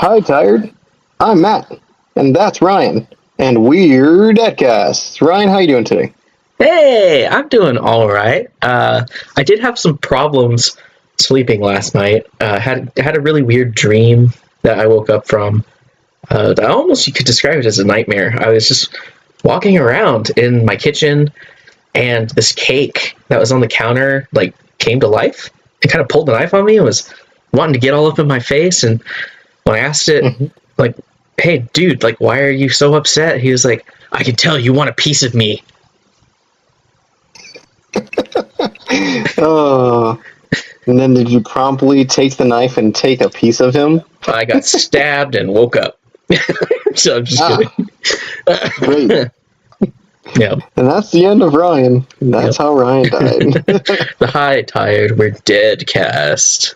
Hi, Tired. I'm Matt, and that's Ryan, and we're Dadcast. Ryan, how you doing today? Hey, I'm doing all right. I did have some problems sleeping last night. Had a really weird dream that I woke up from. You could describe it as a nightmare. I was just walking around in my kitchen, and this cake that was on the counter came to life. It kind of pulled a knife on me and was wanting to get all up in my face. And when I asked it, like, "Hey, dude, why are you so upset?" He was like, "I can tell you want a piece of me." Oh, and then did you promptly take the knife and take a piece of him? I got stabbed and woke up. So I'm just kidding. Great. Yeah. And that's the end of Ryan. That's how Ryan died. The Hi Tired, we're Dadcast.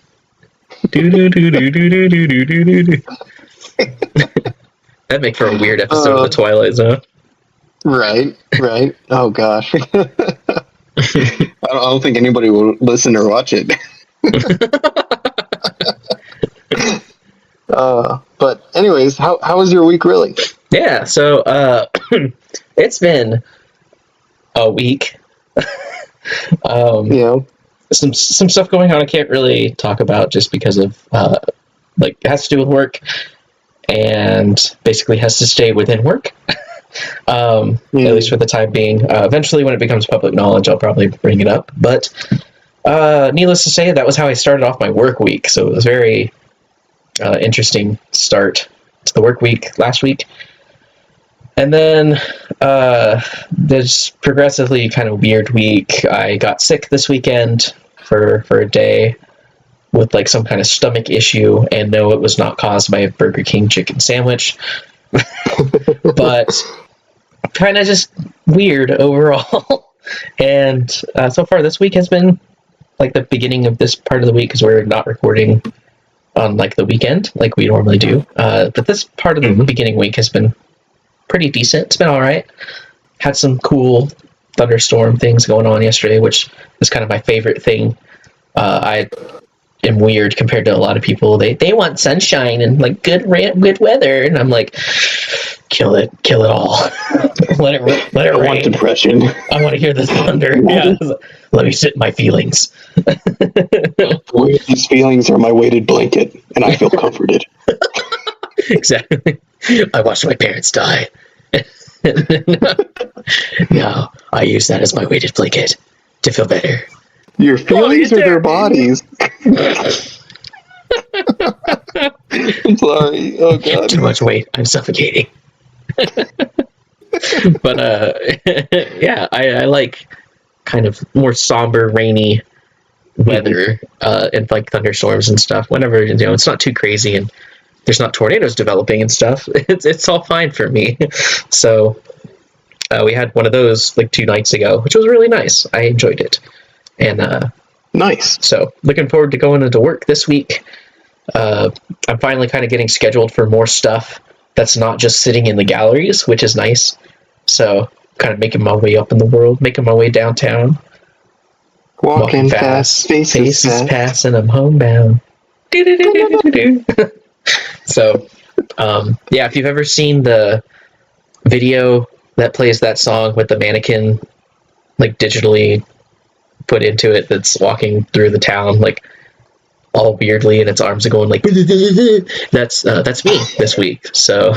That'd make for a weird episode of The Twilight Zone. Right. Oh, gosh. I don't think anybody will listen or watch it. But anyways, how was your week really? Yeah, so it's been a week. Some stuff going on I can't really talk about just because of it has to do with work and basically has to stay within work. At least for the time being. Eventually, when it becomes public knowledge, I'll probably bring it up. But needless to say, that was how I started off my work week. So it was very interesting start to the work week last week. And then this progressively kind of weird week. I got sick this weekend for a day with some kind of stomach issue, and no, it was not caused by a Burger King chicken sandwich. But kind of just weird overall. And so far this week has been the beginning of this part of the week, because we're not recording on the weekend like we normally do. But this part of the beginning week has been pretty decent. It's been all right. Had some cool thunderstorm things going on yesterday, which is kind of my favorite thing. I am weird compared to a lot of people. They want sunshine and good weather, and I'm like, kill it all. let it I rain. want depression. I want to hear the thunder. Yeah. Let me sit in my feelings. These feelings are my weighted blanket, and I feel comforted. Exactly. I watched my parents die. Now I use that as my weighted blanket to feel better. Your feelings or their bodies? I'm sorry. Oh, God. Too much weight. I'm suffocating. But yeah, I like kind of more somber, rainy weather and thunderstorms and stuff. Whenever it's not too crazy and there's not tornadoes developing and stuff, it's all fine for me. So we had one of those 2 nights ago, which was really nice. I enjoyed it. And nice. So looking forward to going into work this week. I'm finally kind of getting scheduled for more stuff that's not just sitting in the galleries, which is nice. So kind of making my way up in the world, making my way downtown. Walking fast, faces pass, and I'm homebound. So, yeah, if you've ever seen the video that plays that song with the mannequin digitally put into it, that's walking through the town all weirdly, and its arms are going that's me this week. So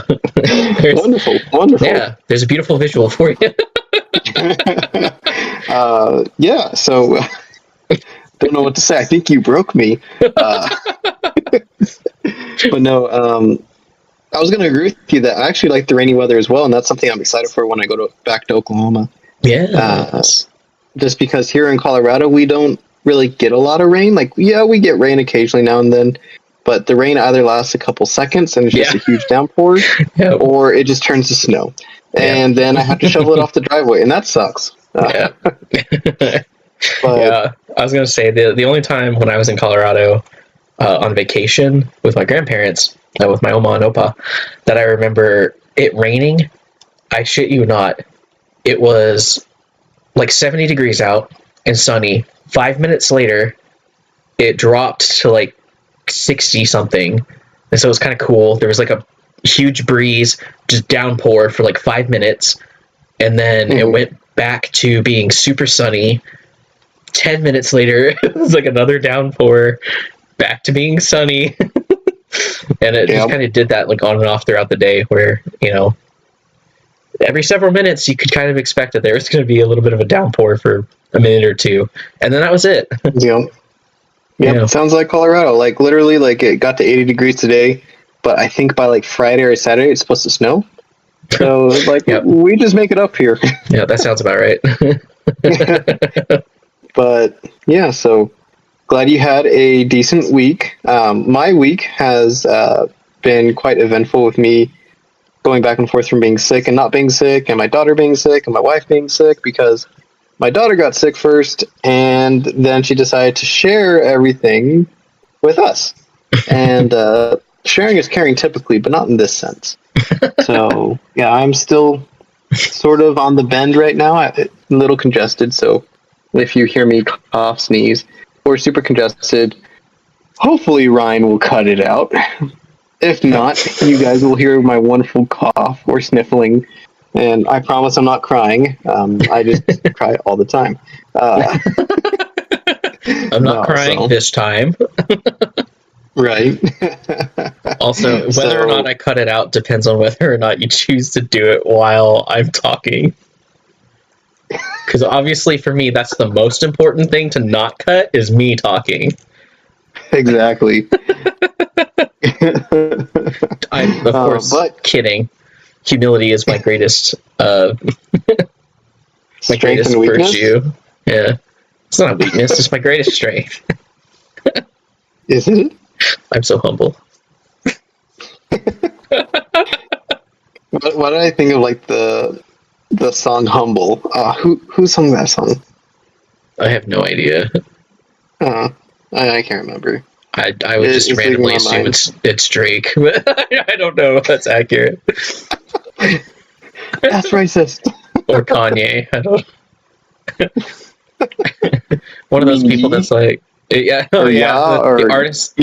wonderful. Yeah, there's a beautiful visual for you. Yeah, so don't know what to say. I think you broke me. But no, I was going to agree with you that I actually like the rainy weather as well, and that's something I'm excited for when I go back to Oklahoma. Yeah. Just because here in Colorado, we don't really get a lot of rain. We get rain occasionally now and then, but the rain either lasts a couple seconds and it's just a huge downpour, or it just turns to snow. And then I have to shovel it off the driveway, and that sucks. Yeah. But, yeah, I was going to say, the only time when I was in Colorado on vacation with my grandparents, with my Oma and Opa, that I remember it raining, I shit you not, it was 70 degrees out and sunny. 5 minutes later, it dropped to 60 something, And so it was kind of cool. There was like a huge breeze, just downpour for like 5 minutes. And then it went back to being super sunny. 10 minutes later, it was like another downpour, back to being sunny. And it just kind of did that like on and off throughout the day where, you know, every several minutes you could kind of expect that there was going to be a little bit of a downpour for a minute or two. And then that was it. Yeah. Sounds like Colorado. Like literally like it got to 80 degrees today, but I think by like Friday or Saturday it's supposed to snow. So like we just make it up here. Yeah, that sounds about right. But yeah, so glad you had a decent week. My week has been quite eventful with me going back and forth from being sick and not being sick, and my daughter being sick, and my wife being sick, because my daughter got sick first, and then she decided to share everything with us. And sharing is caring typically, but not in this sense. So yeah, I'm still sort of on the bend right now. I'm a little congested, so if you hear me cough, sneeze, or super congested, hopefully Ryan will cut it out. If not, you guys will hear my wonderful cough or sniffling, and I promise I'm not crying. I just cry all the time. I'm not crying this time. Right. Also, whether or not I cut it out depends on whether or not you choose to do it while I'm talking. Because obviously for me, that's the most important thing to not cut is me talking. Exactly. I'm, of course, kidding. Humility is my greatest virtue. Yeah. It's not a weakness, it's my greatest strength. Is it? I'm so humble. Why did I think of like the song "Humble"? Who sung that song? I have no idea. I can't remember. I would just randomly assume it's Drake. I don't know if that's accurate. That's racist. Or Kanye. I don't. One of those people that's like, the artist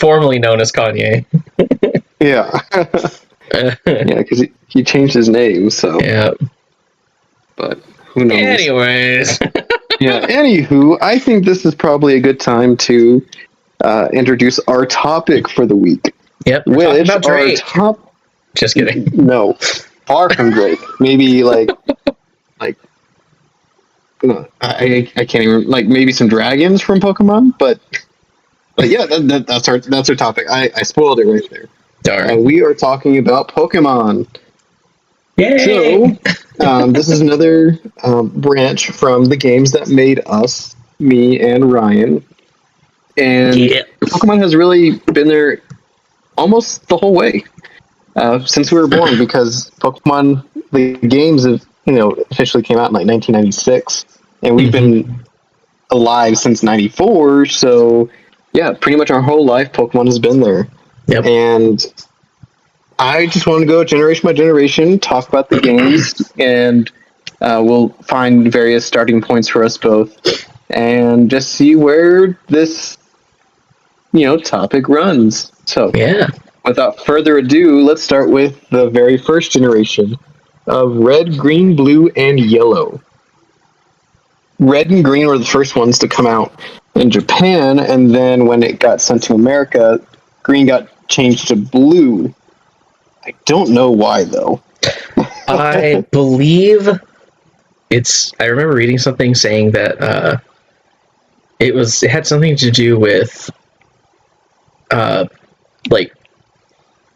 formerly known as Kanye. Yeah. Yeah, because he changed his name, so. Yeah. But who knows? Anyways. Yeah, anywho, I think this is probably a good time to introduce our topic for the week. Yep. Which about Drake. Just kidding. No. Far from Drake. Maybe like I can't even, like, maybe some dragons from Pokemon, but yeah, that's our topic. I spoiled it right there. Darn. We are talking about Pokemon. Yay! So this is another branch from the games that made us, me and Ryan, and Pokemon has really been there almost the whole way since we were born, because Pokemon, the games have, officially came out in like 1996, and we've been alive since 94, so yeah, pretty much our whole life Pokemon has been there. Yep. And I just want to go generation by generation, talk about the games, and we'll find various starting points for us both, and just see where this topic runs. So yeah, without further ado, let's start with the very first generation of Red, Green, Blue, and Yellow. Red and Green were the first ones to come out in Japan, and then when it got sent to America, Green got changed to Blue. I don't know why, though. I believe I remember reading something saying that it had something to do with like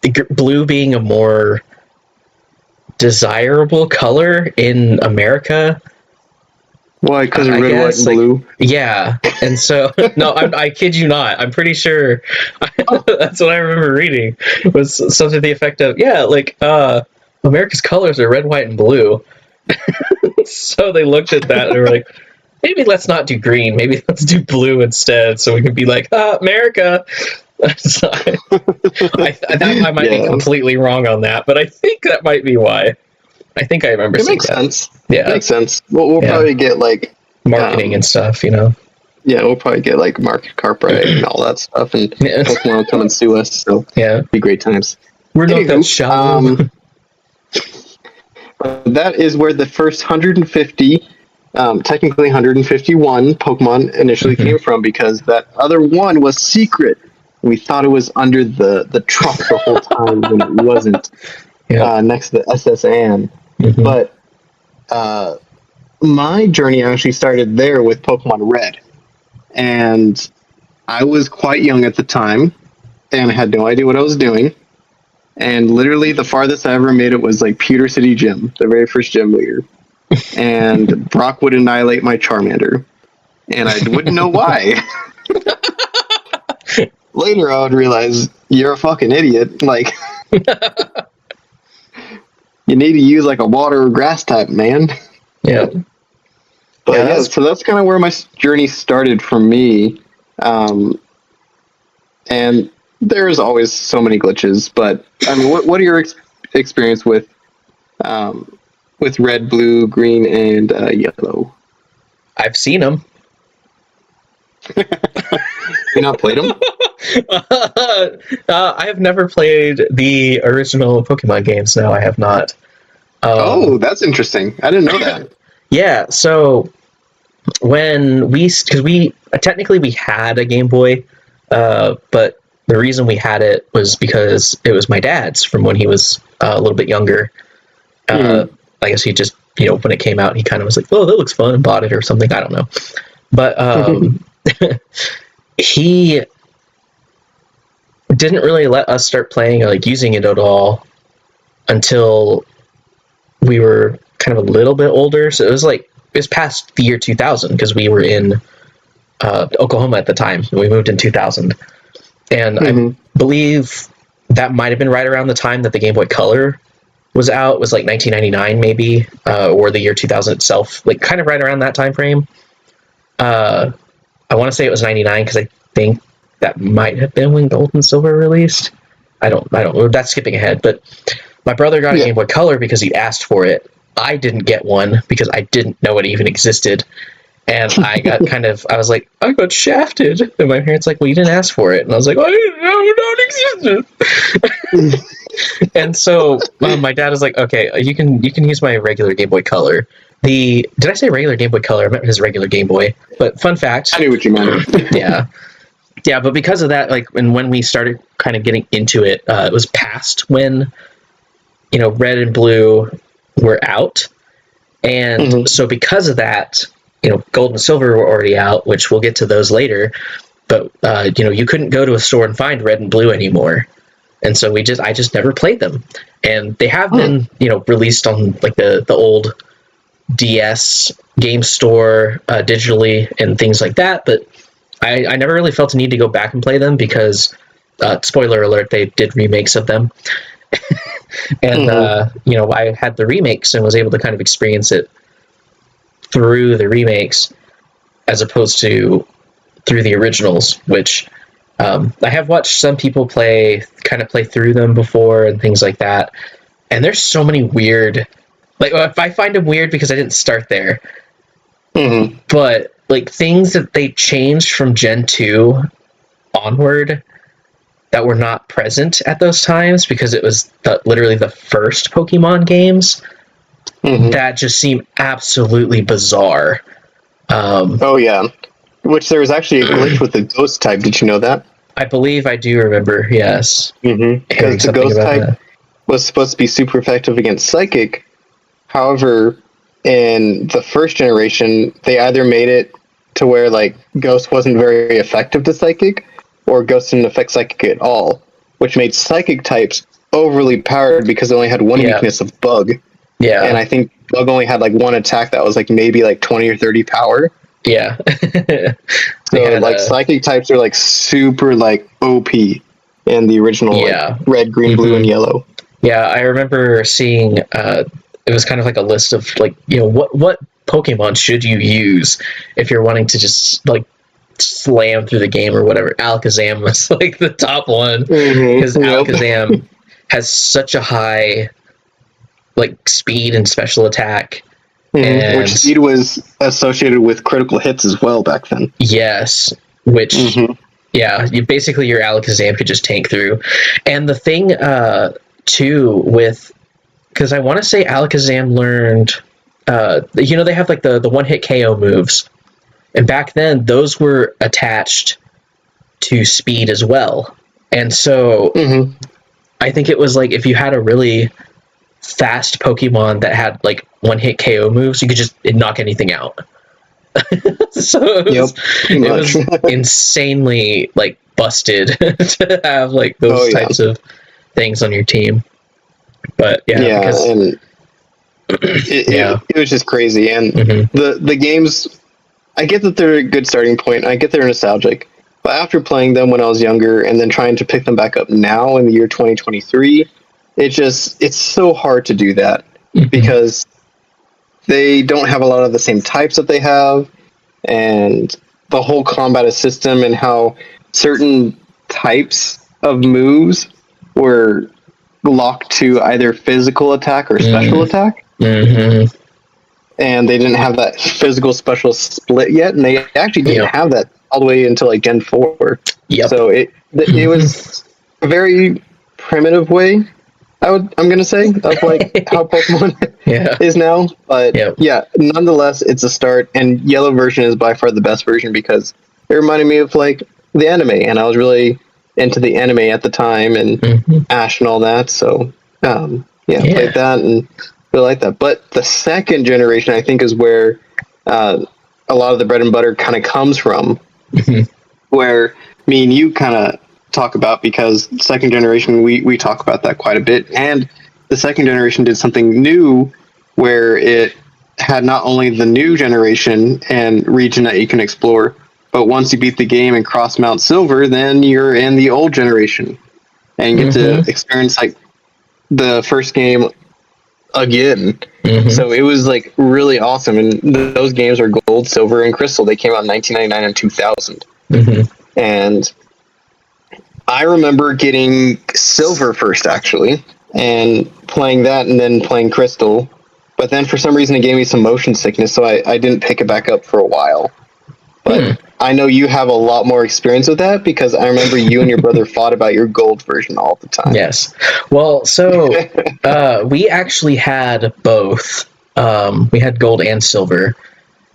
the blue being a more desirable color in America. Why? Because of red, white, and blue? Yeah. And so, no, I kid you not. I'm pretty sure that's what I remember reading, was something to the effect of, America's colors are red, white, and blue. So they looked at that and they were like, maybe let's not do green. Maybe let's do blue instead, so we can be like, America. So I might be completely wrong on that, but I think that might be why. I think I remember. It makes sense. Yeah, it makes sense. We'll probably get like marketing and stuff, Yeah, we'll probably get like market copyright and all that stuff, and Pokemon will come and sue us. So yeah, it'd be great times. We're not that shallow. That is where the first 150, technically 151 Pokemon initially came from, because that other one was secret. We thought it was under the truck the whole time when it wasn't. Next to the SS Anne. But my journey actually started there with Pokemon Red. And I was quite young at the time, and I had no idea what I was doing. And literally the farthest I ever made it was like Pewter City Gym, the very first gym leader. And Brock would annihilate my Charmander. And I wouldn't know why. Later I would realize, you're a fucking idiot. Like, you need to use like a water or grass type, man. Yeah. But yeah, so that's kind of where my journey started for me. And there's always so many glitches, but I mean, what are your experience with red, blue, green, and yellow? I've seen them. You not played them? I have never played the original Pokemon games. No, I have not. That's interesting. I didn't know that. Yeah, so when because we technically we had a Game Boy, but the reason we had it was because it was my dad's from when he was a little bit younger. I guess he just, when it came out, he kind of was like, oh, that looks fun, and bought it or something. I don't know. But he didn't really let us start playing or like using it at all until we were kind of a little bit older. So it was past the year 2000, because we were in Oklahoma at the time, and we moved in 2000. And I believe that might have been right around the time that the Game Boy Color was out. It was like 1999 maybe, or the year 2000 itself, like kind of right around that time frame. I want to say it was 99, because I think that might have been when Gold and Silver released. I don't know. That's skipping ahead, but my brother got a Game Boy Color because he asked for it. I didn't get one because I didn't know it even existed. And I got I was like, I got shafted. And my parents like, well, you didn't ask for it. And I was like, I didn't know it existed. And so my dad was like, okay, you can use my regular Game Boy Color. Did I say regular Game Boy Color? I meant his regular Game Boy. But fun fact. I knew what you meant. Yeah, but because of that, and when we started kind of getting into it, it was past when, Red and Blue were out. And so because of that, Gold and Silver were already out, which we'll get to those later. But, you couldn't go to a store and find Red and Blue anymore. And so I just never played them. And they have been, released on the old DS game store digitally and things like that. But I never really felt a need to go back and play them because, spoiler alert, they did remakes of them. And, I had the remakes and was able to kind of experience it through the remakes as opposed to through the originals, which I have watched some people play through them before and things like that. And there's so many weird, I find them weird because I didn't start there. But things that they changed from Gen 2 onward that were not present at those times, because it was literally the first Pokemon games, that just seem absolutely bizarre. Which there was actually a glitch with the ghost type. Did you know that? I believe I do remember, yes. Because the ghost type was supposed to be super effective against psychic. However, in the first generation, they either made it to where ghost wasn't very effective to psychic, or ghost didn't affect psychic at all, which made psychic types overly powered because they only had one weakness of bug. Yeah. And I think bug only had one attack that was maybe 20 or 30 power. Yeah. So psychic types are super OP in the original red, green, blue, and yellow. Yeah, I remember seeing it was kind of a list of what Pokemon should you use if you're wanting to just slam through the game or whatever. Alakazam was the top one, because Alakazam has such a high speed and special attack, Which speed was associated with critical hits as well back then. Yes, which yeah, your Alakazam could just tank through. And the thing too with, because I want to say Alakazam learned, they have like the one-hit KO moves, and back then those were attached to speed as well. And so I think it was like if you had a really fast Pokemon that had like one-hit KO moves, you could just knock anything out. So it was insanely like busted to have like those types of things on your team. But it was just crazy. And the games, I get that they're a good starting point. I get they're nostalgic, but after playing them when I was younger and then trying to pick them back up now in the year 2023, it's so hard to do that because they don't have a lot of the same types that they have, and the whole combat system and how certain types of moves were locked to either physical attack or special attack. And they didn't have that physical special split yet, and they actually didn't have that all the way until like Gen 4. So it was a very primitive way, I'm gonna say, of like how Pokemon is now. But nonetheless, it's a start, and Yellow version is by far the best version because it reminded me of like the anime, and I was really into the anime at the time, and Ash and all that. So played that and really like that. But the second generation, I think, is where a lot of the bread and butter kind of comes from, where me and you kind of talk about, because second generation we talk about that quite a bit, and the second generation did something new where it had not only the new generation and region that you can explore, but once you beat the game and cross Mount Silver, then you're in the old generation and get to experience like the first game again. So it was like really awesome, and those games are Gold, Silver, and Crystal. They came out in 1999 and 2000. And I remember getting Silver first, actually, and playing that and then playing Crystal. But then for some reason it gave me some motion sickness, so I didn't pick it back up for a while. But I know you have a lot more experience with that, because I remember you and your brother fought about your Gold version all the time. Yes. Well, so we actually had both. We had Gold and Silver.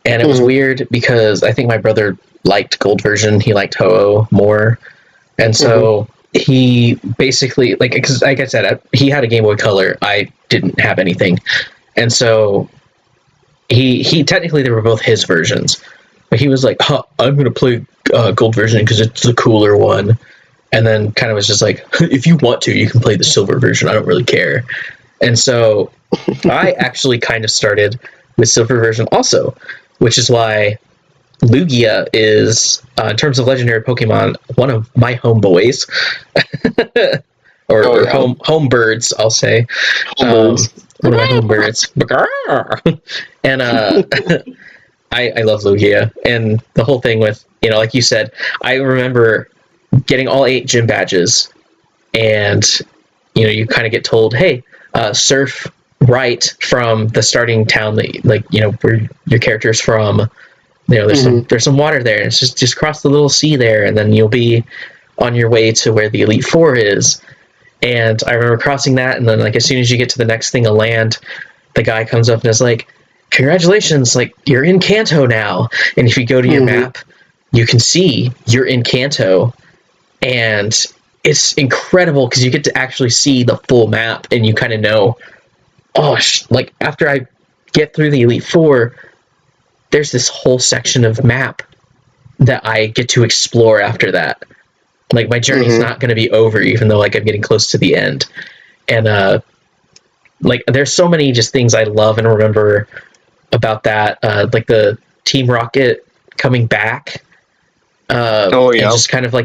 And it was weird because I think my brother liked Gold version. He liked Ho-Oh more. And so he basically, because like I said, he had a Game Boy Color. I didn't have anything. And so he technically, they were both his versions. But he was like, I'm going to play Gold version because it's the cooler one. And then kind of was just like, if you want to, you can play the Silver version. I don't really care. And so I actually kind of started with Silver version also, which is why Lugia is, in terms of legendary Pokemon, one of my homeboys. or home birds, I'll say. One of my home birds. And I love Lugia. And the whole thing with, like you said, I remember getting all 8 gym badges, and you kind of get told, hey, surf right from the starting town that where your character's from. There's some water there, and it's just cross the little sea there, and then you'll be on your way to where the Elite Four is. And I remember crossing that, and then as soon as you get to the next thing of land, the guy comes up and is like, congratulations, you're in Kanto now. And if you go to your map, you can see you're in Kanto, and it's incredible because you get to actually see the full map, and you kind of know, after I get through the Elite Four, there's this whole section of map that I get to explore after that. My journey's not going to be over, even though I'm getting close to the end. And there's so many just things I love and remember about that, the Team Rocket coming back. And just kind of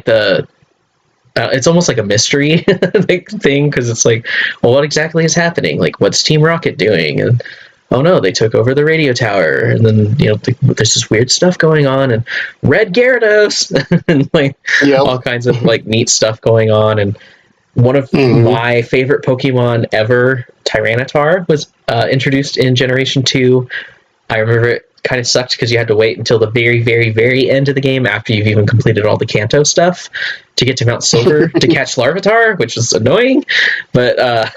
it's almost like a mystery thing, because it's what exactly is happening? What's Team Rocket doing? And oh no, they took over the radio tower, and then there's this weird stuff going on, and Red Gyarados, and all kinds of neat stuff going on. And one of my favorite Pokemon ever, Tyranitar, was introduced in Generation 2, I remember it kind of sucked because you had to wait until the very, very, very end of the game after you've even completed all the Kanto stuff to get to Mount Silver to catch Larvitar, which was annoying. But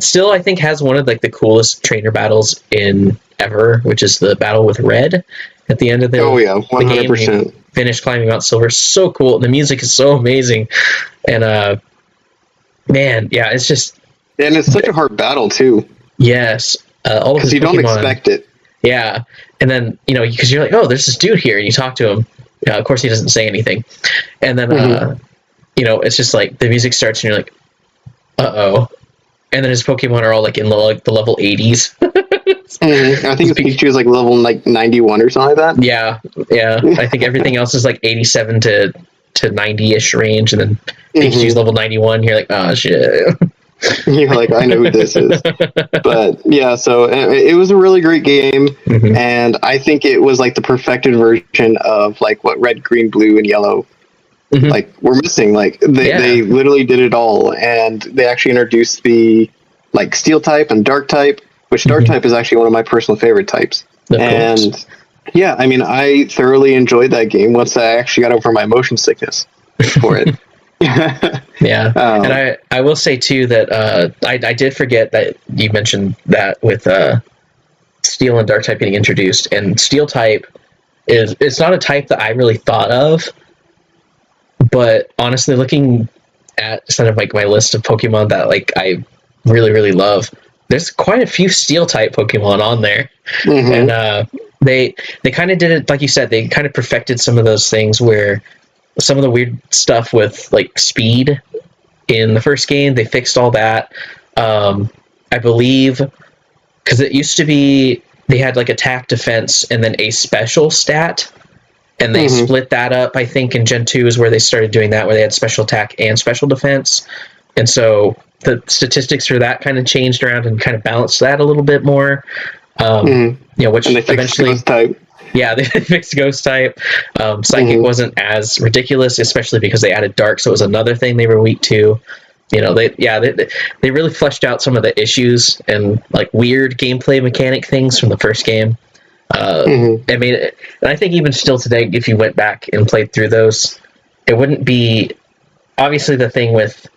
still, I think has one of like the coolest trainer battles in ever, which is the battle with Red at the end of the, 100%. the game. You finish climbing Mount Silver. So cool. The music is so amazing. And man, yeah, it's just... And it's such a hard battle, too. Yes. Because you don't expect it. Yeah. And then, because you're like, oh, there's this dude here. And you talk to him. Of course, he doesn't say anything. And then, it's just like the music starts and you're like, uh-oh. And then his Pokemon are all like in the level 80s. I think his Pikachu is like level 91 or something like that. Yeah. I think everything else is like 87 to 90-ish range. And then Pikachu's level 91. You're like, oh, shit. You're like, I know who this is. But yeah, so it was a really great game, and I think it was like the perfected version of like what Red, Green, Blue, and Yellow like were missing. Like they literally did it all, and they actually introduced the like Steel type and Dark type, which Dark type is actually one of my personal favorite types. And yeah, I mean, I thoroughly enjoyed that game once I actually got over my motion sickness for it. Yeah, and I will say too that I did forget that you mentioned that with Steel and Dark type getting introduced, and Steel type it's not a type that I really thought of, but honestly, looking at kind of like my list of Pokemon that like I really, really love, there's quite a few Steel type Pokemon on there, and they kind of did it like you said. They kind of perfected some of those things where some of the weird stuff with like speed in the first game, they fixed all that. I believe because it used to be they had like attack, defense, and then a special stat, and they split that up. I think in Gen 2 is where they started doing that, where they had special attack and special defense, and so the statistics for that kind of changed around and kind of balanced that a little bit more. Which eventually yeah, they fixed Ghost type. Psychic wasn't as ridiculous, especially because they added Dark, so it was another thing they were weak to. They really fleshed out some of the issues and like weird gameplay mechanic things from the first game. I mean, and I think even still today, if you went back and played through those, it wouldn't be obviously the thing with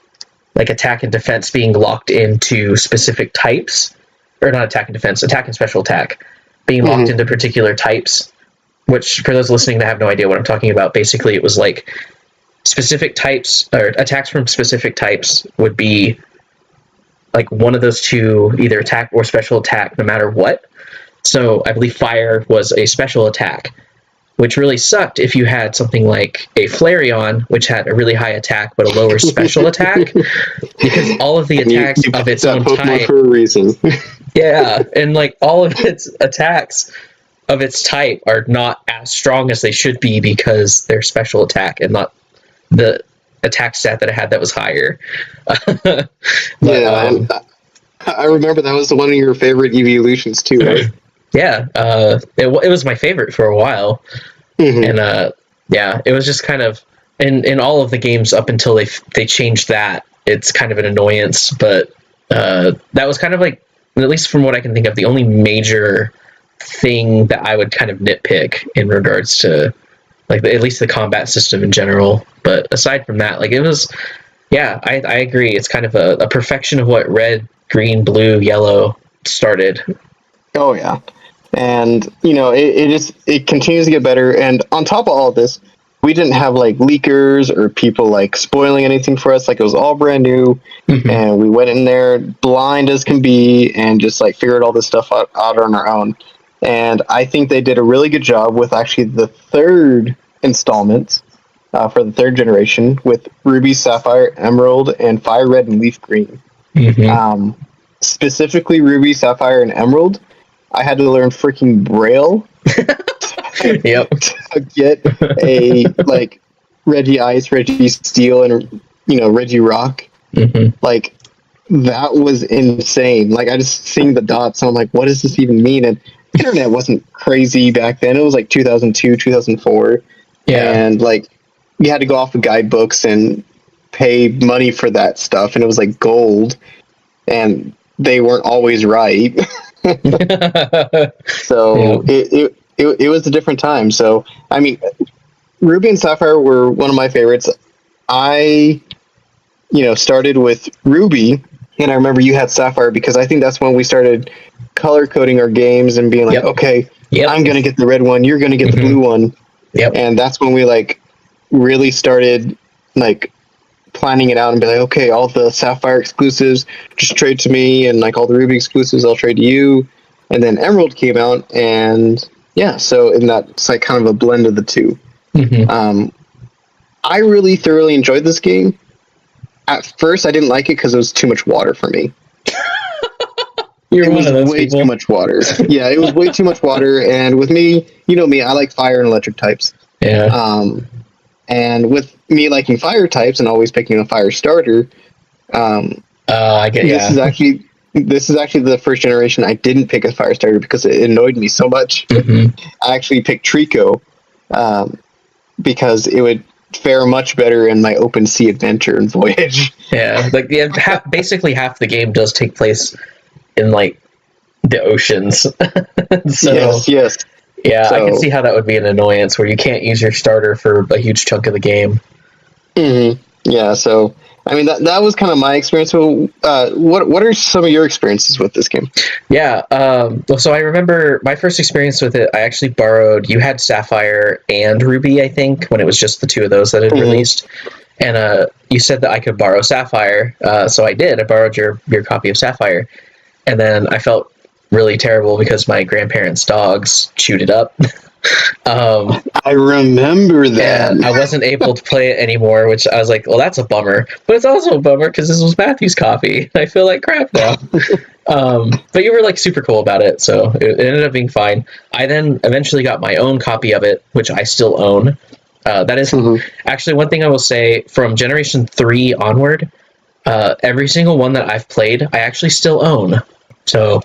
like attack and defense being locked into specific types, or not attack and defense, attack and special attack being locked into particular types, which for those listening that have no idea what I'm talking about, basically it was like specific types or attacks from specific types would be like one of those two, either attack or special attack, no matter what. So I believe fire was a special attack, which really sucked if you had something like a Flareon, which had a really high attack but a lower special attack, because all of the attacks of its own type for a reason. Yeah, and like all of its attacks of its type are not as strong as they should be because they're special attack and not the attack stat that it had that was higher. I remember that was one of your favorite evolutions too, right? Yeah, it was my favorite for a while, and it was just kind of in all of the games up until they changed that. It's kind of an annoyance, but that was kind of like, at least from what I can think of, the only major thing that I would kind of nitpick in regards to like at least the combat system in general. But aside from that, like it was, I agree. It's kind of a perfection of what Red, Green, Blue, Yellow started. Oh yeah. And it continues to get better. And on top of all of this, we didn't have like leakers or people like spoiling anything for us. Like it was all brand new, and we went in there blind as can be and just like figured all this stuff out on our own. And I think they did a really good job with actually the third installment for the third generation with Ruby, Sapphire, Emerald, and Fire Red and Leaf Green. Specifically Ruby, Sapphire, and Emerald, I had to learn freaking Braille. To get a like Reggie Ice, Reggie Steel, and Reggie Rock. Like that was insane. Like I just seeing the dots and I'm like, what does this even mean? And internet wasn't crazy back then. It was like 2002, 2004. And like you had to go off of guidebooks and pay money for that stuff, and it was like gold, and they weren't always right. So it was a different time. So I mean, Ruby and Sapphire were one of my favorites. I started with Ruby, and I remember you had Sapphire because I think that's when we started color coding our games and being like, okay, I'm gonna get the red one, you're gonna get the blue one. And that's when we like really started like planning it out and be like, okay, all the Sapphire exclusives just trade to me, and like all the Ruby exclusives I'll trade to you. And then Emerald came out, and so in that it's like kind of a blend of the two. I really thoroughly enjoyed this game. At first, I didn't like it because it was too much water for me. It was way too much water. Yeah, it was way too much water. And with me, you know me, I like fire and electric types. Yeah. And with me liking fire types and always picking a fire starter, I get this is actually the first generation I didn't pick a fire starter because it annoyed me so much. I actually picked Trico because it would fare much better in my open sea adventure and voyage. Basically half the game does take place in like the oceans. So yes. Yeah, so, I can see how that would be an annoyance where you can't use your starter for a huge chunk of the game. Yeah, so I mean that was kind of my experience. So, what are some of your experiences with this game? Yeah, so I remember my first experience with it. I actually borrowed. You had Sapphire and Ruby, I think, when it was just the two of those that had released. And you said that I could borrow Sapphire, so I did. I borrowed your copy of Sapphire, and then I felt really terrible because my grandparents' dogs chewed it up. I remember that. I wasn't able to play it anymore, which I was like, well, that's a bummer. But it's also a bummer because this was Matthew's copy. I feel like crap now. But you were like super cool about it, so it ended up being fine. I then eventually got my own copy of it, which I still own. That is actually one thing I will say from Generation 3 onward. Every single one that I've played, I actually still own. So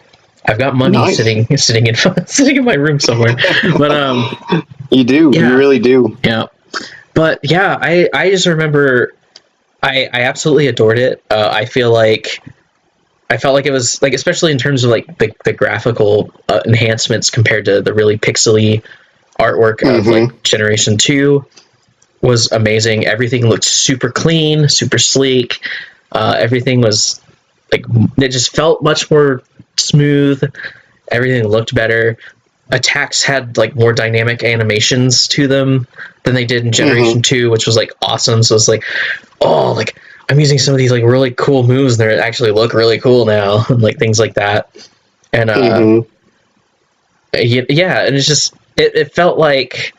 I've got money sitting in my room somewhere. But you do. Yeah. You really do. Yeah. But yeah, I just remember I absolutely adored it. I felt like it was like, especially in terms of like the graphical enhancements compared to the really pixely artwork of like Generation 2 was amazing. Everything looked super clean, super sleek. Everything was like, it just felt much more smooth. Everything looked better. Attacks had like more dynamic animations to them than they did in Generation 2, which was like awesome. So it's like, oh, like I'm using some of these like really cool moves and they actually look really cool now, and like things like that. And and it's just it felt like,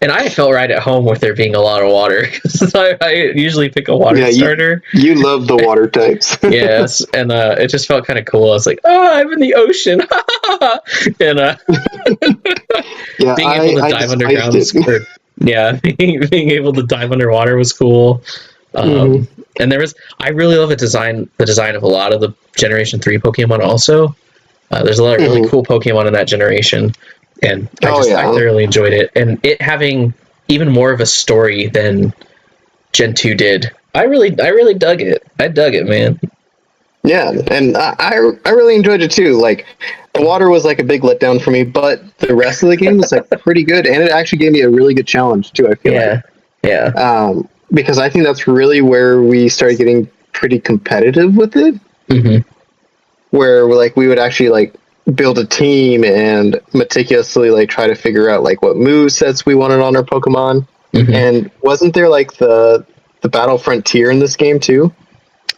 and I felt right at home with there being a lot of water. So I usually pick a water starter. You love the water types. Yes, and it just felt kind of cool. I was like, oh, I'm in the ocean. And being able to dive underground was cool. Yeah, being able to dive underwater was cool. And I really love the design of a lot of the Generation 3 Pokemon also. There's a lot of really cool Pokemon in that generation. And I thoroughly enjoyed it. And it having even more of a story than Gen 2 did. I really dug it. I dug it, man. Yeah, and I really enjoyed it too. Like, the water was like a big letdown for me, but the rest of the game was like pretty good, and it actually gave me a really good challenge too, I feel like. Yeah. Because I think that's really where we started getting pretty competitive with it. Where like we would actually like build a team and meticulously like try to figure out like what move sets we wanted on our Pokemon. And wasn't there like the Battle Frontier in this game too?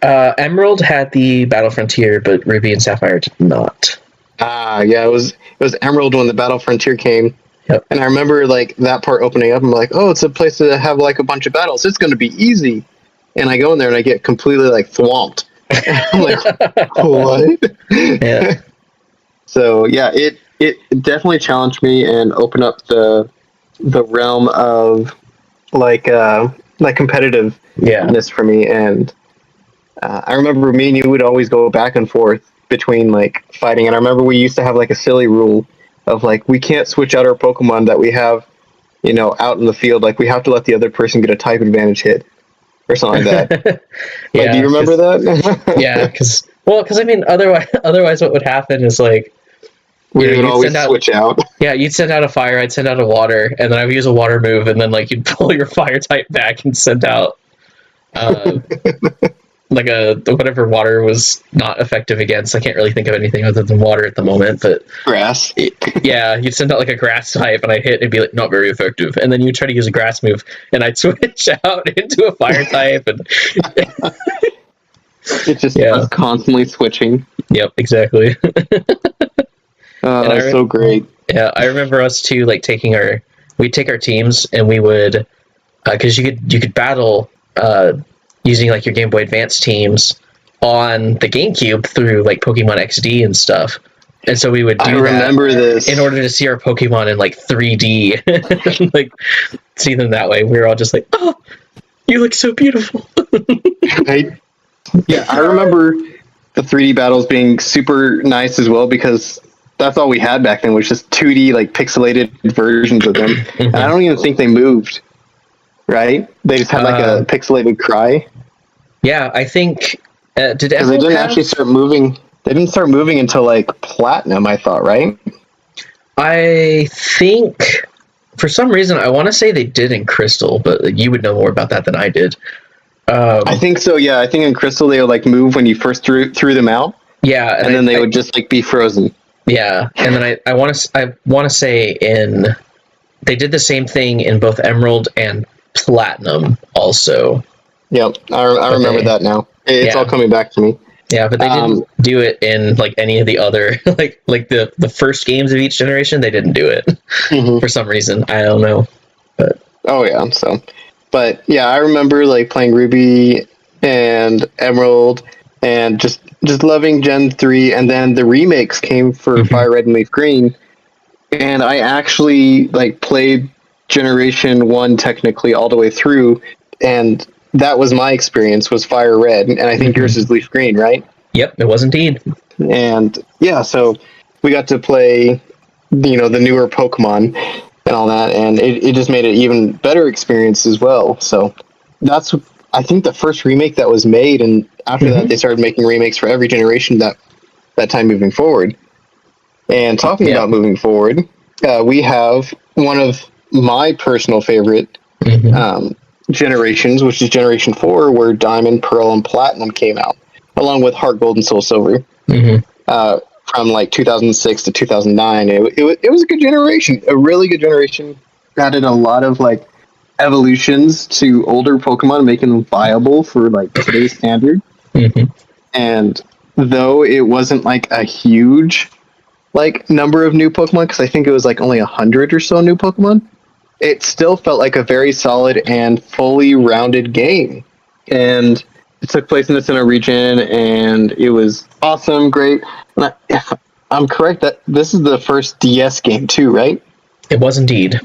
Emerald had the Battle Frontier, but Ruby and Sapphire did not. Yeah, it was Emerald when the Battle Frontier came. Yep. And I remember like that part opening up. I'm like, oh, it's a place to have like a bunch of battles. It's going to be easy. And I go in there and I get completely like thwomped. I'm like, what? Yeah. So yeah, it definitely challenged me and opened up the realm of like competitiveness for me. And I remember me and you would always go back and forth between like fighting. And I remember we used to have like a silly rule of like, we can't switch out our Pokemon that we have, out in the field. Like, we have to let the other person get a type advantage hit or something like that. Yeah, like, do you remember that? Yeah, because I mean, otherwise what would happen is like, We would always switch out. Yeah, you'd send out a fire, I'd send out a water, and then I would use a water move, and then like you'd pull your fire type back and send out like whatever water was not effective against. I can't really think of anything other than water at the moment, but grass. Yeah, you'd send out like a grass type, and I'd hit and it'd be like not very effective, and then you'd try to use a grass move, and I'd switch out into a fire type, and it just was constantly switching. Yep, exactly. That's so great. Yeah, I remember us too, like we'd take our teams and we would, because you could battle using like your Game Boy Advance teams on the GameCube through like Pokemon XD and stuff. And so we would do this in order to see our Pokemon in like 3D, like see them that way. We were all just like, oh, you look so beautiful. Yeah, I remember the 3D battles being super nice as well, because that's all we had back then, was just 2D like pixelated versions of them. And I don't even think they moved, right? They just had like a pixelated cry. Yeah, I think because they didn't actually start moving. They didn't start moving until like Platinum, I thought, right? I think for some reason I want to say they did in Crystal, but you would know more about that than I did. I think so. Yeah, I think in Crystal they would like move when you first threw them out. Yeah, and then they would just like be frozen. Yeah, and then I want to say they did the same thing in both Emerald and Platinum also. Yep, I remember that now. It's all coming back to me. Yeah, but they didn't do it in like any of the other like the first games of each generation. They didn't do it for some reason. I don't know, but but yeah, I remember like playing Ruby and Emerald and just loving Gen 3, and then the remakes came for Fire Red and Leaf Green, and I actually like played Generation 1 technically all the way through, and that was my experience, was Fire Red, and I think yours is Leaf Green, right? Yep, it was indeed. And yeah, so we got to play, the newer Pokemon and all that, and it just made it even better experience as well. So that's, I think, the first remake that was made, and after that they started making remakes for every generation that time moving forward. And talking about moving forward, we have one of my personal favorite generations, which is Generation 4, where Diamond, Pearl, and Platinum came out, along with Heart Gold and Soul Silver. From like 2006 to 2009. It was a good generation, a really good generation. Added a lot of like evolutions to older Pokemon, making them viable for like today's standard. And though it wasn't like a huge like number of new Pokemon, because I think it was like only 100 or so new Pokemon, it still felt like a very solid and fully rounded game. And it took place in the Sinnoh region, and it was awesome, great. And if I'm correct, that this is the first DS game too, right? It was indeed.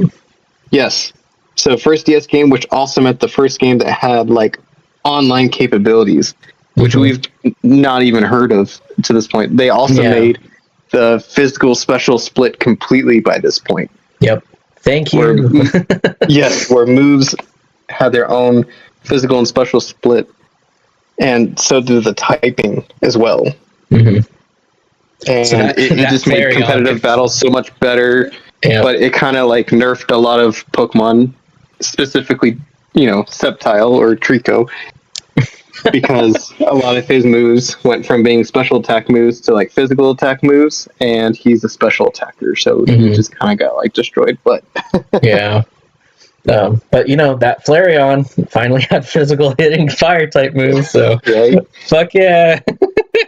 Yes. So first DS game, which also meant the first game that had like online capabilities, which we've not even heard of to this point. They also made the physical special split completely by this point. Yep. Thank you. Where moves had their own physical and special split, and so did the typing as well. And so it just made competitive battles so much better. But it kind of like nerfed a lot of Pokemon, specifically, Sceptile or Trico, because a lot of his moves went from being special attack moves to like physical attack moves, and he's a special attacker, so he just kind of got like destroyed. But but that Flareon finally had physical hitting fire type moves, so fuck yeah.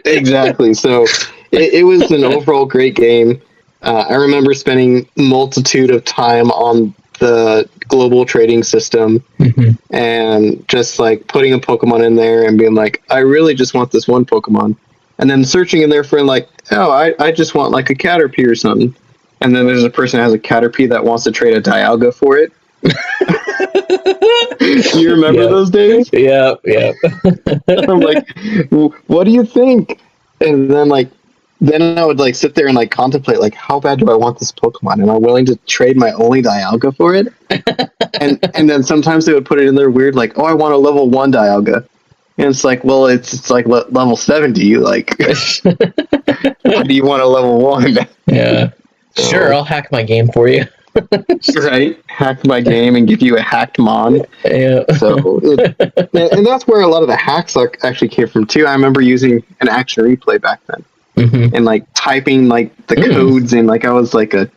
Exactly. So it was an overall great game. I remember spending multitude of time on the global trading system and just like putting a Pokemon in there and being like, I really just want this one Pokemon, and then searching in there for like, I just want like a Caterpie or something, and then there's a person that has a Caterpie that wants to trade a Dialga for it. You remember those days? Yeah. I'm like, what do you think? And then I would like sit there and like contemplate like, how bad do I want this Pokemon? Am I willing to trade my only Dialga for it? and then sometimes they would put it in there weird, like, I want a level 1 Dialga. And it's like, well, it's like level 70. Like, do you want a level 1? Yeah. Sure, I'll hack my game for you. Right? Hack my game and give you a hacked mon. Yeah. So, and that's where a lot of the hacks actually came from too. I remember using an action replay back then, and like typing like the codes in, like I was like a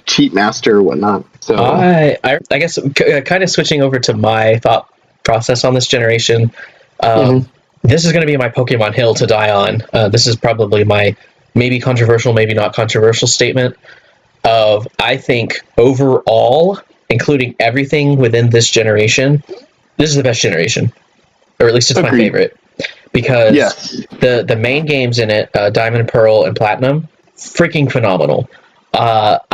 cheat master or whatnot. So I guess kind of switching over to my thought process on this generation. This is going to be my Pokemon hill to die on. This is probably my maybe controversial, maybe not controversial statement of, I think overall, including everything within this generation, this is the best generation, or at least it's my favorite, because the main games in it, Diamond, Pearl, and Platinum, freaking phenomenal. Back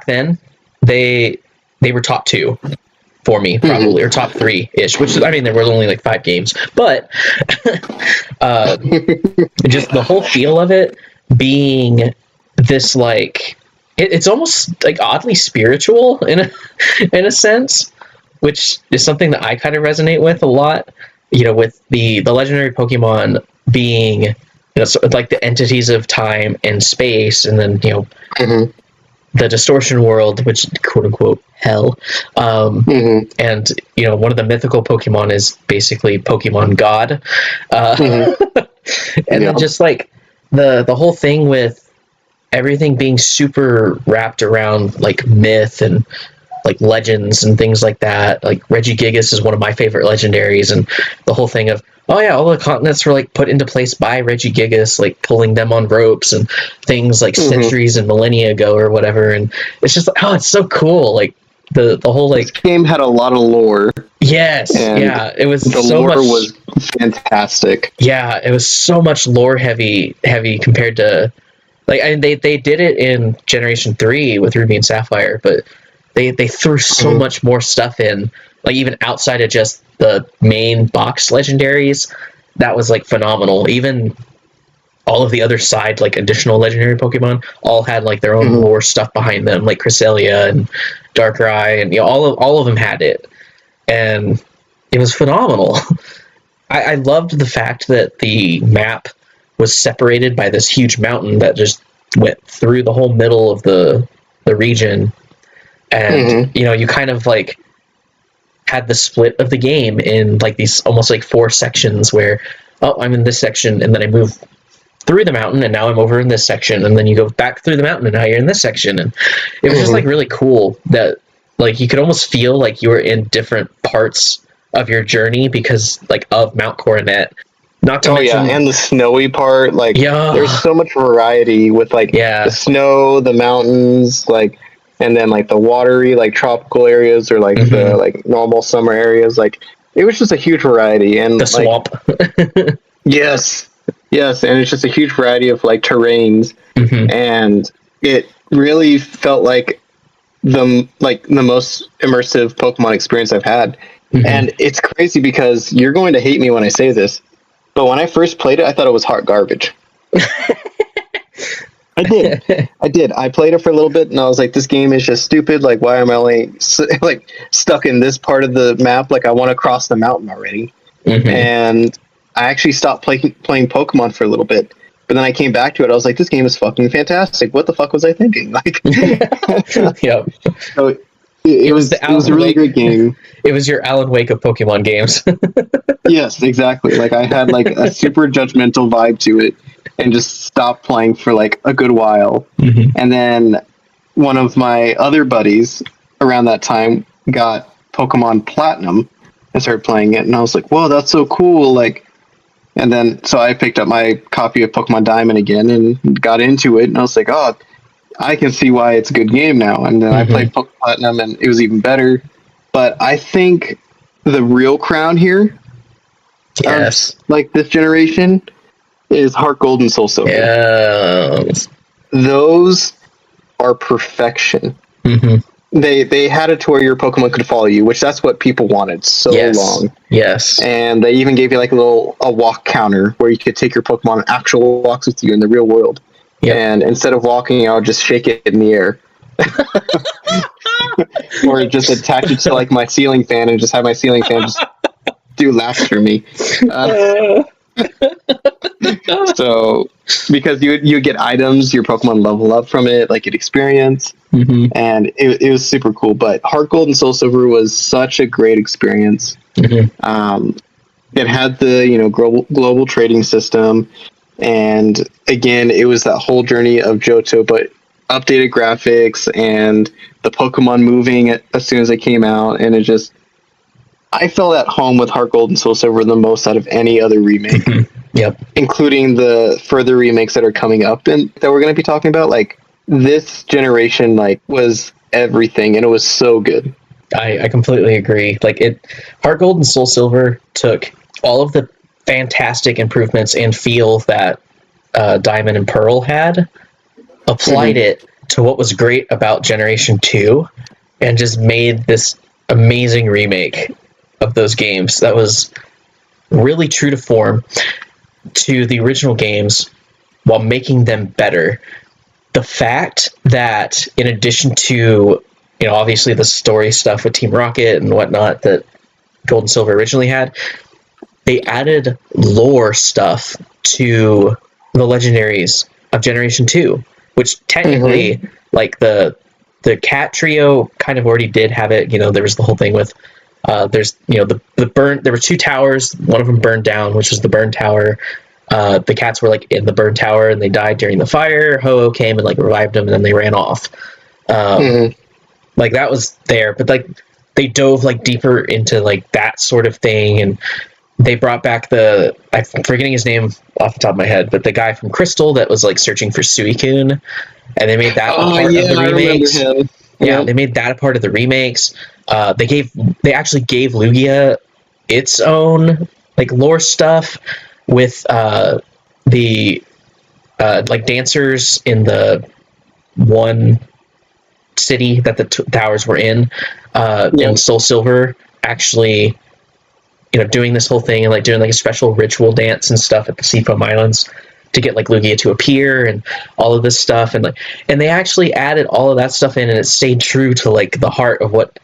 then they were top 2 for me, probably, or top 3-ish, which is, I mean, there were only like 5 games, but just the whole feel of it being this, like, it's almost like oddly spiritual in a sense, which is something that I kind of resonate with a lot, with the legendary Pokemon being, sort of like the entities of time and space, and then, the distortion world, which quote unquote hell, and one of the mythical Pokemon is basically Pokemon God, and then just like the whole thing with everything being super wrapped around like myth and like legends and things like that. Like Regigigas is one of my favorite legendaries, and the whole thing of, oh yeah, all the continents were like put into place by Regigigas, like pulling them on ropes and things like centuries and millennia ago or whatever. And it's just like, oh, it's so cool. Like the whole, like, this game had a lot of lore. Yes, yeah, it was the so lore much, was fantastic. Yeah, it was so much lore heavy compared to, like, I mean, they did it in Generation 3 with Ruby and Sapphire, but they threw so much more stuff in, like even outside of just the main box legendaries. That was like phenomenal. Even all of the other side, like additional legendary Pokemon, all had like their own lore stuff behind them, like Cresselia and Darkrai, and all of them had it, and it was phenomenal. I loved the fact that the map was separated by this huge mountain that just went through the whole middle of the region, and you kind of like had the split of the game in like these almost like 4 sections where, oh, I'm in this section, and then I move through the mountain, and now I'm over in this section, and then you go back through the mountain, and now you're in this section. And it was just like really cool that like you could almost feel like you were in different parts of your journey because like of Mount Coronet. Not to mention, and the snowy part, like there's so much variety with like the snow, the mountains, like, and then like the watery, like tropical areas, or like the like normal summer areas. Like it was just a huge variety, and the swamp. Yes, and it's just a huge variety of like terrains, and it really felt like the most immersive Pokemon experience I've had. And it's crazy because you're going to hate me when I say this, but when I first played it, I thought it was hot garbage. I did. I played it for a little bit, and I was like, this game is just stupid. Like, why am I only like stuck in this part of the map? Like, I want to cross the mountain already. And I actually stopped playing Pokemon for a little bit, but then I came back to it. I was like, this game is fucking fantastic. What the fuck was I thinking? Like, So it was a really great game. It was your Alan Wake of Pokemon games. Yes, exactly. Like, I had like a super judgmental vibe to it, and just stopped playing for like a good while. And then one of my other buddies around that time got Pokemon Platinum and started playing it, and I was like, whoa, that's so cool. Like, and then so I picked up my copy of Pokemon Diamond again and got into it, and I was like, oh, I can see why it's a good game now. And then I played Pokemon Platinum, and it was even better. But I think the real crown here, like this generation, is Heart Gold and Soul Silver. Yes. Those are perfection. They had it to where your Pokemon could follow you, which that's what people wanted so long. Yes. And they even gave you like a walk counter where you could take your Pokemon on actual walks with you in the real world. And instead of walking, I would just shake it in the air. Or just attach it to like my ceiling fan and just have my ceiling fan just do laps for me. So, because you get items, your Pokemon level up from it, like get experience, and it was super cool. But Heart Gold and Soul Silver was such a great experience. It had the global trading system, and again, it was that whole journey of Johto, but updated graphics and the Pokemon moving as soon as they came out, and I felt at home with Heart Gold and Soul Silver the most out of any other remake. Yep. Including the further remakes that are coming up and that we're going to be talking about. Like, this generation, like, was everything, and it was so good. I completely agree. Like, Heart Gold and Soul Silver took all of the fantastic improvements and feel that Diamond and Pearl had, applied it to what was great about Generation 2, and just made this amazing remake of those games that was really true to form to the original games while making them better. The fact that in addition to, obviously the story stuff with Team Rocket and whatnot that Gold and Silver originally had, they added lore stuff to the legendaries of Generation 2, which technically, like the cat trio kind of already did have it. There was the whole thing with there's the burn. There were 2 towers. One of them burned down, which was the burn tower. The cats were like in the burn tower and they died during the fire. Ho-Oh came and like revived them, and then they ran off. Like, that was there, but like they dove like deeper into like that sort of thing, and they brought back I'm forgetting his name off the top of my head, but the guy from Crystal that was like searching for Suicune, and they made that a part of the remakes. Yeah, they made that a part of the remakes. They actually gave Lugia its own like lore stuff with the like dancers in the one city that the towers were in. And Soul Silver actually doing this whole thing and like doing like a special ritual dance and stuff at the Seafoam Islands to get like Lugia to appear and all of this stuff, and they actually added all of that stuff in, and it stayed true to like the heart of what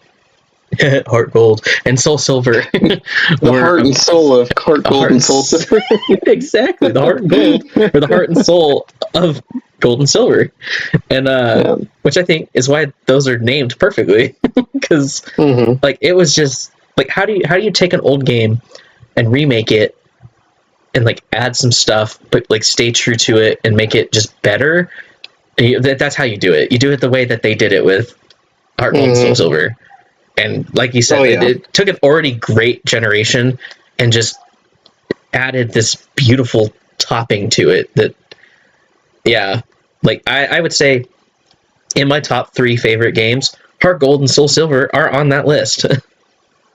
Heart Gold and Soul Silver the heart and soul of Heart Gold and Soul Silver. Exactly, the heart and gold, or the heart and soul of Gold and Silver, and which I think is why those are named perfectly, because like it was just like, how do you take an old game and remake it and like add some stuff but like stay true to it and make it just better? That's how you do it. You do it the way that they did it with Heart Gold and Soul Silver. And like you said, it took an already great generation and just added this beautiful topping to it that, like I would say in my top 3 favorite games, Heart Gold and Soul Silver are on that list.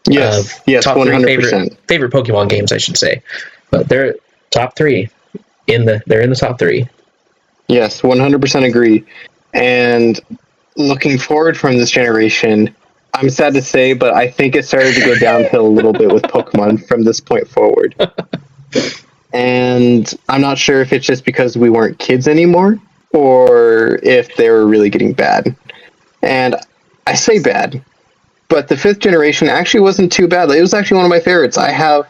Yes, top 100%. 3 favorite Pokemon games, I should say. But they're top 3 they're in the top 3. Yes, 100% agree. And looking forward from this generation, I'm sad to say, but I think it started to go downhill a little bit with Pokemon from this point forward. And I'm not sure if it's just because we weren't kids anymore, or if they were really getting bad. And I say bad, but the 5th generation actually wasn't too bad. It was actually one of my favorites. I have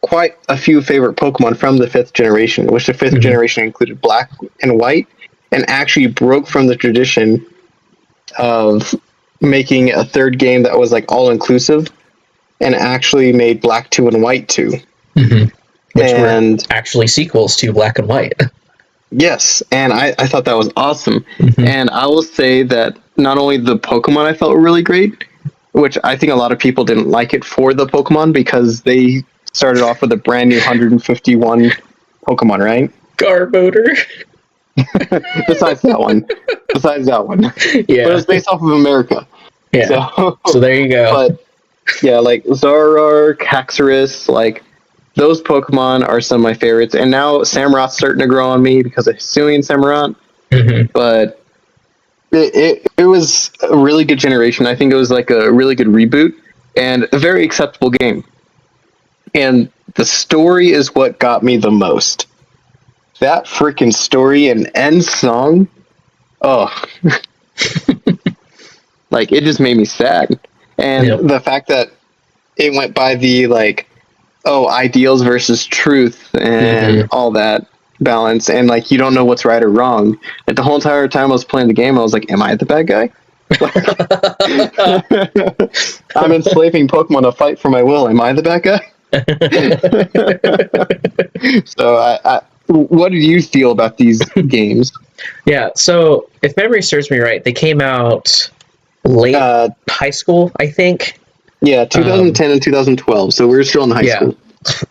quite a few favorite Pokemon from the 5th generation, which the 5th generation included Black and White, and actually broke from the tradition of making a 3rd game that was like all inclusive, and actually made Black 2 and White 2. Which were actually sequels to Black and White. Yes, and I thought that was awesome. And I will say that not only the Pokemon I felt were really great, which I think a lot of people didn't like it for the Pokemon because they started off with a brand new 151 Pokemon, right? Garbodor. Besides that one. Yeah. But it was based off of America. Yeah. So there you go. But yeah, like Zoroark, Haxorus, like those Pokemon are some of my favorites. And now Samurot's starting to grow on me because of Hisuian Samurott. But it was a really good generation. I think it was like a really good reboot and a very acceptable game. And the story is what got me the most. That freaking story and end song, like it just made me sad. And the fact that it went by the like ideals versus truth and all that balance, and like you don't know what's right or wrong. Like the whole entire time I was playing the game, I was like, am I the bad guy? I'm enslaving Pokemon to fight for my will. Am I the bad guy? So I what do you feel about these games? Yeah, so if memory serves me right, they came out late high school, I think. Yeah, 2010 and 2012. So we were still in high school.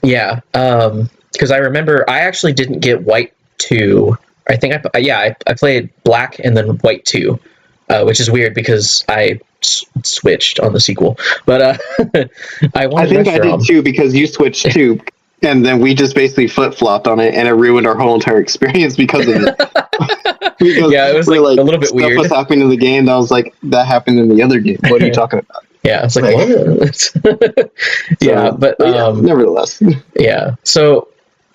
Yeah, because I remember I actually didn't get White 2. I think I played Black and then White 2, which is weird because I switched on the sequel. But I think I did too, because you switched too. And then we just basically flip-flopped on it, and it ruined our whole entire experience because of it. Yeah, it was like a little bit weird. Stuff was happening in the game that was like, that happened in the other game. What are you talking about? Yeah, it's like, what? Yeah, but nevertheless. Yeah, so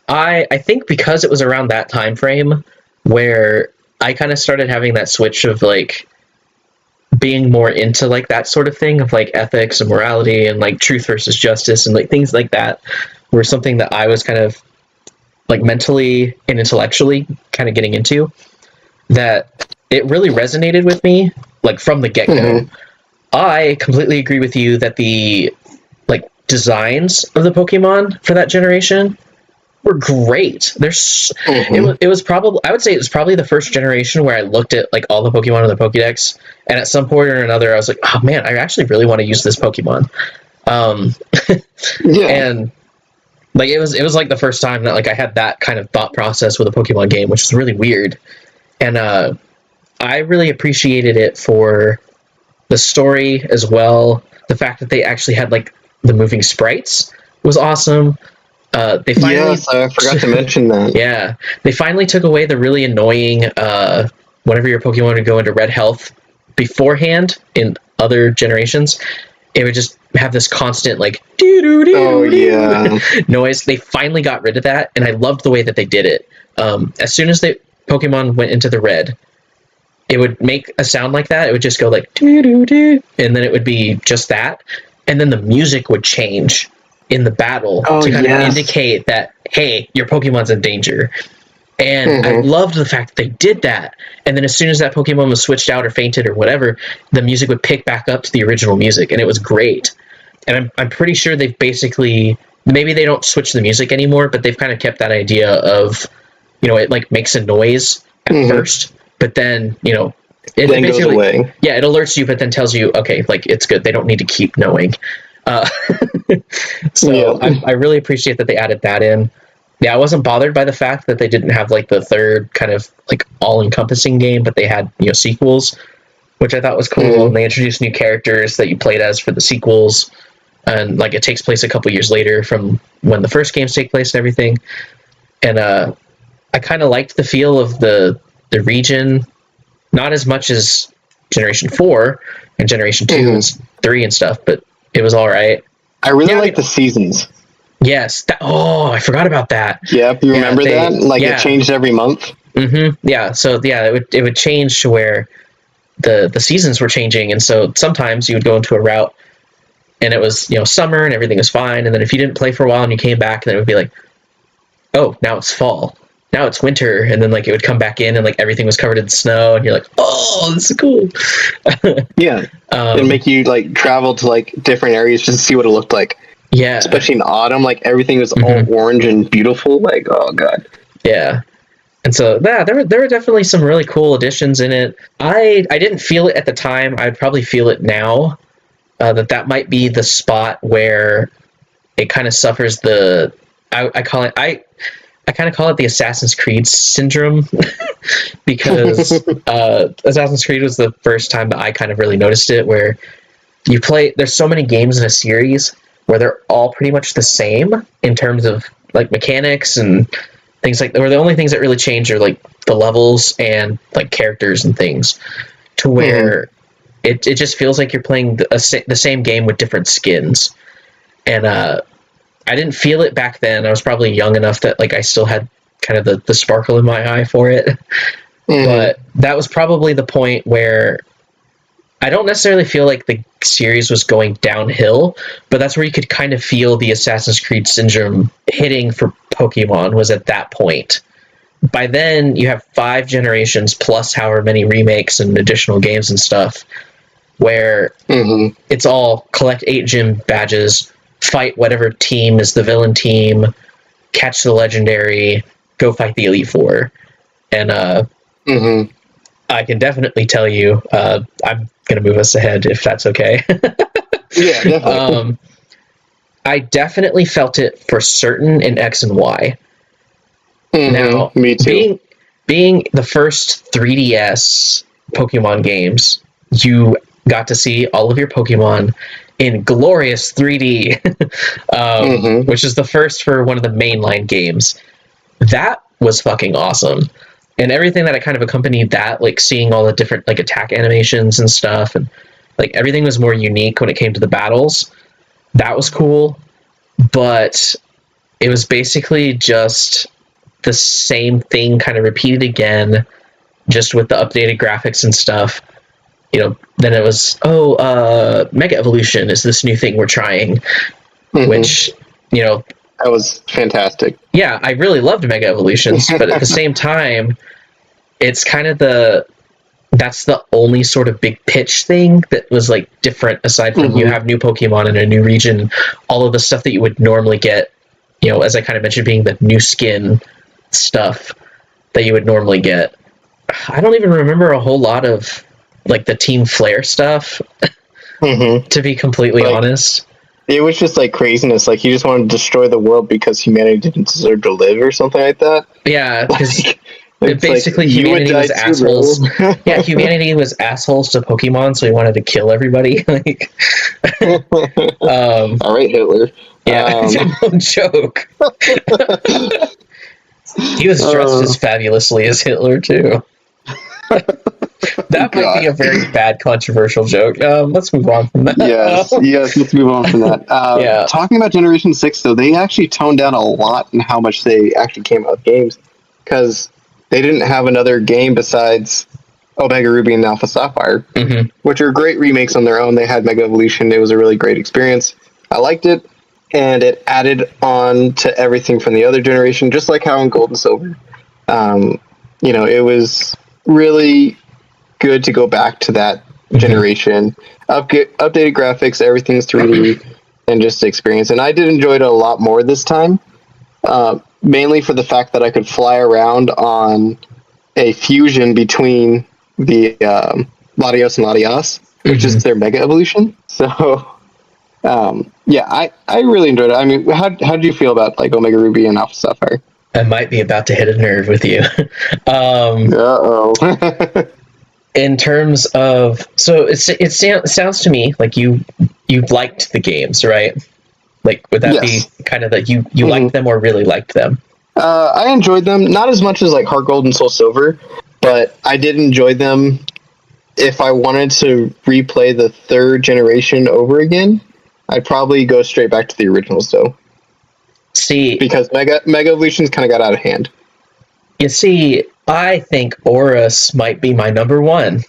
I think because it was around that time frame where I kind of started having that switch of like being more into like that sort of thing of like ethics and morality and like truth versus justice and like things like that were something that I was kind of like mentally and intellectually kind of getting into, that it really resonated with me like from the get-go. Mm-hmm. I completely agree with you that the like designs of the Pokemon for that generation were great. There's it was probably, I would say it was probably the first generation where I looked at like all the Pokemon in the Pokédex, and at some point or another I was like, oh man, I actually really want to use this Pokemon. And like it was like the first time that like I had that kind of thought process with a Pokemon game, which is really weird. And I really appreciated it for the story as well. The fact that they actually had like the moving sprites was awesome. They finally, yes, I forgot to mention that. Yeah, they finally took away the really annoying whenever your Pokemon would go into red health beforehand in other generations, it would just have this constant like noise. They finally got rid of that, and I loved the way that they did it. As soon as the Pokemon went into the red, it would make a sound like that. It would just go like and then it would be just that, and then the music would change in the battle to kind of indicate that, hey, your Pokemon's in danger. And I loved the fact that they did that. And then as soon as that Pokemon was switched out or fainted or whatever, the music would pick back up to the original music, and it was great. And I'm pretty sure they've basically, maybe they don't switch the music anymore, but they've kind of kept that idea of, you know, it like makes a noise at first, but then, you know, it then goes away. Yeah, it alerts you, but then tells you, okay, like it's good. They don't need to keep knowing. So I really appreciate that they added that in. Yeah, I wasn't bothered by the fact that they didn't have like the third kind of like all-encompassing game, but they had, you know, sequels, which I thought was cool. And they introduced new characters that you played as for the sequels, and like it takes place a couple years later from when the first games take place and everything. And I kind of liked the feel of the region, not as much as Generation 4 and Generation 2 and 3 and stuff, but it was all right. I really like the seasons. Yes. I forgot about that. Yep, you remember that? Like it changed every month. Yeah. So yeah, it would change to where the seasons were changing, and so sometimes you would go into a route and it was, you know, summer and everything was fine, and then if you didn't play for a while and you came back, then it would be like, oh, now it's fall. Now it's winter, and then like it would come back in and like everything was covered in snow, and you're like, oh, this is cool. Yeah. It'd make you like travel to like different areas just to see what it looked like. Yeah. Especially in autumn, like everything was all orange and beautiful. Like, oh god. Yeah. And so there were definitely some really cool additions in it. I didn't feel it at the time. I'd probably feel it now. That might be the spot where it kind of suffers the I kind of call it the Assassin's Creed syndrome, because Assassin's Creed was the first time that I kind of really noticed it, where there's so many games in a series where they're all pretty much the same in terms of like mechanics and things like that, where the only things that really change are like the levels and like characters and things, to where it just feels like you're playing the same game with different skins. And I didn't feel it back then. I was probably young enough that like I still had kind of the sparkle in my eye for it. But that was probably the point where I don't necessarily feel like the series was going downhill, but that's where you could kind of feel the Assassin's Creed syndrome hitting for Pokemon was at that point. By then, you have 5 generations plus however many remakes and additional games and stuff, where it's all collect 8 gym badges, fight whatever team is the villain team, catch the legendary, go fight the Elite Four. And I can definitely tell you, I'm going to move us ahead if that's okay. Yeah, definitely. I definitely felt it for certain in X and Y. Now, me too. Being the first 3DS Pokemon games, you got to see all of your Pokemon in glorious 3D, which is the first for one of the mainline games. That was fucking awesome. And everything that kind of accompanied that, like seeing all the different like attack animations and stuff, and like everything was more unique when it came to the battles. That was cool, but it was basically just the same thing kind of repeated again, just with the updated graphics and stuff. Then it was, Mega Evolution is this new thing we're trying, which, that was fantastic. Yeah, I really loved Mega Evolutions, but at the same time, it's kind of that's the only sort of big pitch thing that was like different, aside from you have new Pokemon in a new region, all of the stuff that you would normally get, as I kind of mentioned, being the new skin stuff that you would normally get. I don't even remember a whole lot of like the Team Flare stuff, to be completely honest. It was just like craziness. Like he just wanted to destroy the world because humanity didn't deserve to live or something like that. Yeah, because basically like, humanity was assholes. Yeah, humanity was assholes to Pokemon, so he wanted to kill everybody. All right, Hitler. Yeah, no joke. He was dressed as fabulously as Hitler too. That might be a very bad controversial joke. Let's move on from that. Yes, let's move on from that. Talking about Generation 6, though, they actually toned down a lot in how much they actually came out with games, because they didn't have another game besides Omega Ruby and Alpha Sapphire, which are great remakes on their own. They had Mega Evolution. It was a really great experience. I liked it, and it added on to everything from the other generation, just like how in Gold and Silver. It was really good to go back to that generation. Updated graphics, everything's 3D, and just experience. And I did enjoy it a lot more this time, mainly for the fact that I could fly around on a fusion between the Latios and Latias, which is their Mega Evolution. So, I really enjoyed it. I mean, how did you feel about like Omega Ruby and Alpha Sapphire? I might be about to hit a nerve with you. In terms of, so it sounds to me like you liked the games, right? Like, would that be kind of that you liked them or really liked them? I enjoyed them, not as much as like Heart Gold and Soul Silver, but I did enjoy them. If I wanted to replay the 3rd generation over again, I'd probably go straight back to the originals, though. See, because Mega Evolutions kind of got out of hand. You see, I think Aurus might be my number 1.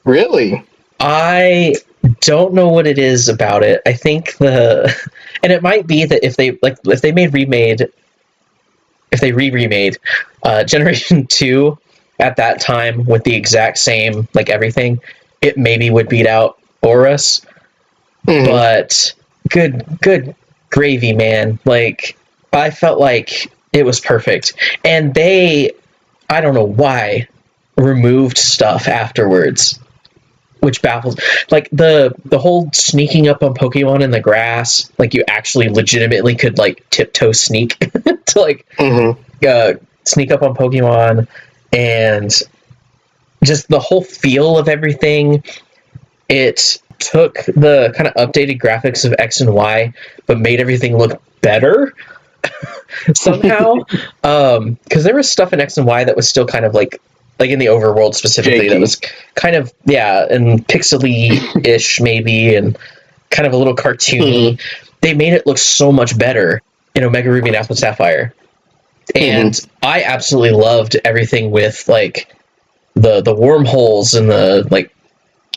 Really? I don't know what it is about it. I think and it might be that if they remade Generation 2 at that time with the exact same like everything, it maybe would beat out Aurus. But good gravy, man. Like, I felt like it was perfect. And they, I don't know why, removed stuff afterwards, which baffles. Like, the whole sneaking up on Pokemon in the grass, like, you actually legitimately could, like, tiptoe sneak to, like, sneak up on Pokemon, and just the whole feel of everything. It took the kind of updated graphics of X and Y, but made everything look better somehow. Because there was stuff in X and Y that was still kind of like in the overworld specifically, that was kind of, and pixely-ish maybe, and kind of a little cartoony. They made it look so much better in Omega Ruby and Alpha Sapphire. And I absolutely loved everything with like the wormholes and the like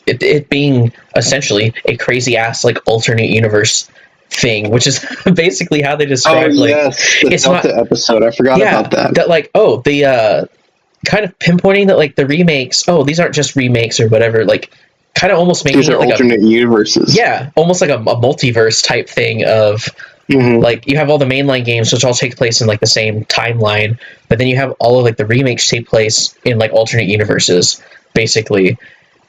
it being essentially a crazy ass like alternate universe thing, which is basically how they describe the Delta episode. I forgot about that. That like the kind of pinpointing that like the remakes, these aren't just remakes or whatever, like kind of almost making these are it like alternate universes. Yeah, almost like a multiverse type thing of like you have all the mainline games which all take place in like the same timeline, but then you have all of like the remakes take place in like alternate universes basically,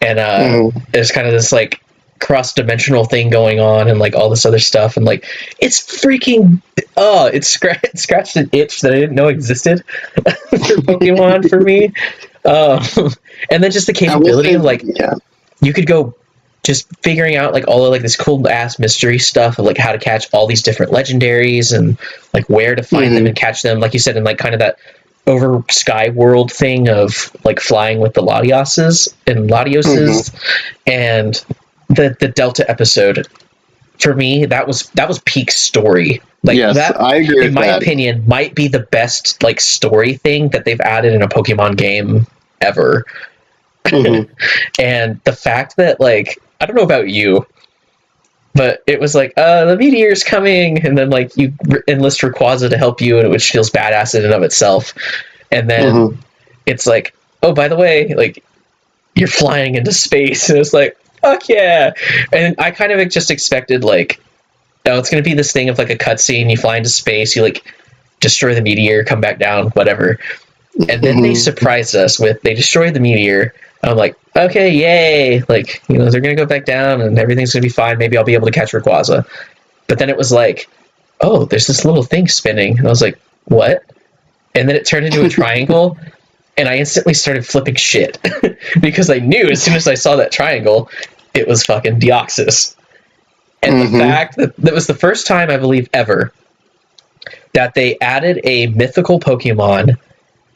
and there's kind of this like cross-dimensional thing going on and like all this other stuff, and like it's freaking it scratched an itch that I didn't know existed for Pokemon for me, and then just the capability of like you could go just figuring out like all of like this cool ass mystery stuff of like how to catch all these different legendaries and like where to find them and catch them, like you said, in like kind of that over sky world thing of like flying with the Latioses and Latioses. And the Delta episode, for me, that was peak story. Like that, I agree. In my opinion, might be the best like story thing that they've added in a Pokemon game ever. And the fact that like, I don't know about you, but it was like, the meteor's coming, and then like you enlist Rayquaza to help you, and which feels badass in and of itself. And then it's like, oh, by the way, like you're flying into space, and it's like, fuck yeah. And I kind of just expected like, oh, it's gonna be this thing of like a cutscene, you fly into space, you like destroy the meteor, come back down, whatever. And then they surprised us with, they destroyed the meteor. I'm like, okay, yay! Like, you know, they're gonna go back down and everything's gonna be fine. Maybe I'll be able to catch Rayquaza. But then it was like, oh, there's this little thing spinning. And I was like, what? And then it turned into a triangle, and I instantly started flipping shit because I knew as soon as I saw that triangle, it was fucking Deoxys. And the fact that was the first time, I believe, ever that they added a mythical Pokemon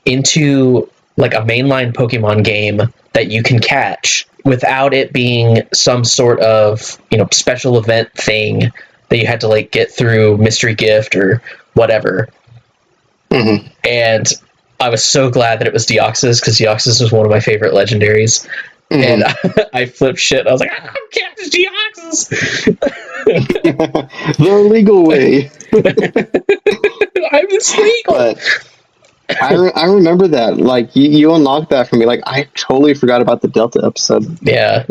into like a mainline Pokemon game that you can catch without it being some sort of, you know, special event thing that you had to like get through mystery gift or whatever. And I was so glad that it was Deoxys, because Deoxys was one of my favorite legendaries. And I flipped shit. I was like, I'm catching Deoxys! The legal way. I'm legal. But I remember that. Like, you unlocked that for me. Like, I totally forgot about the Delta episode. Yeah.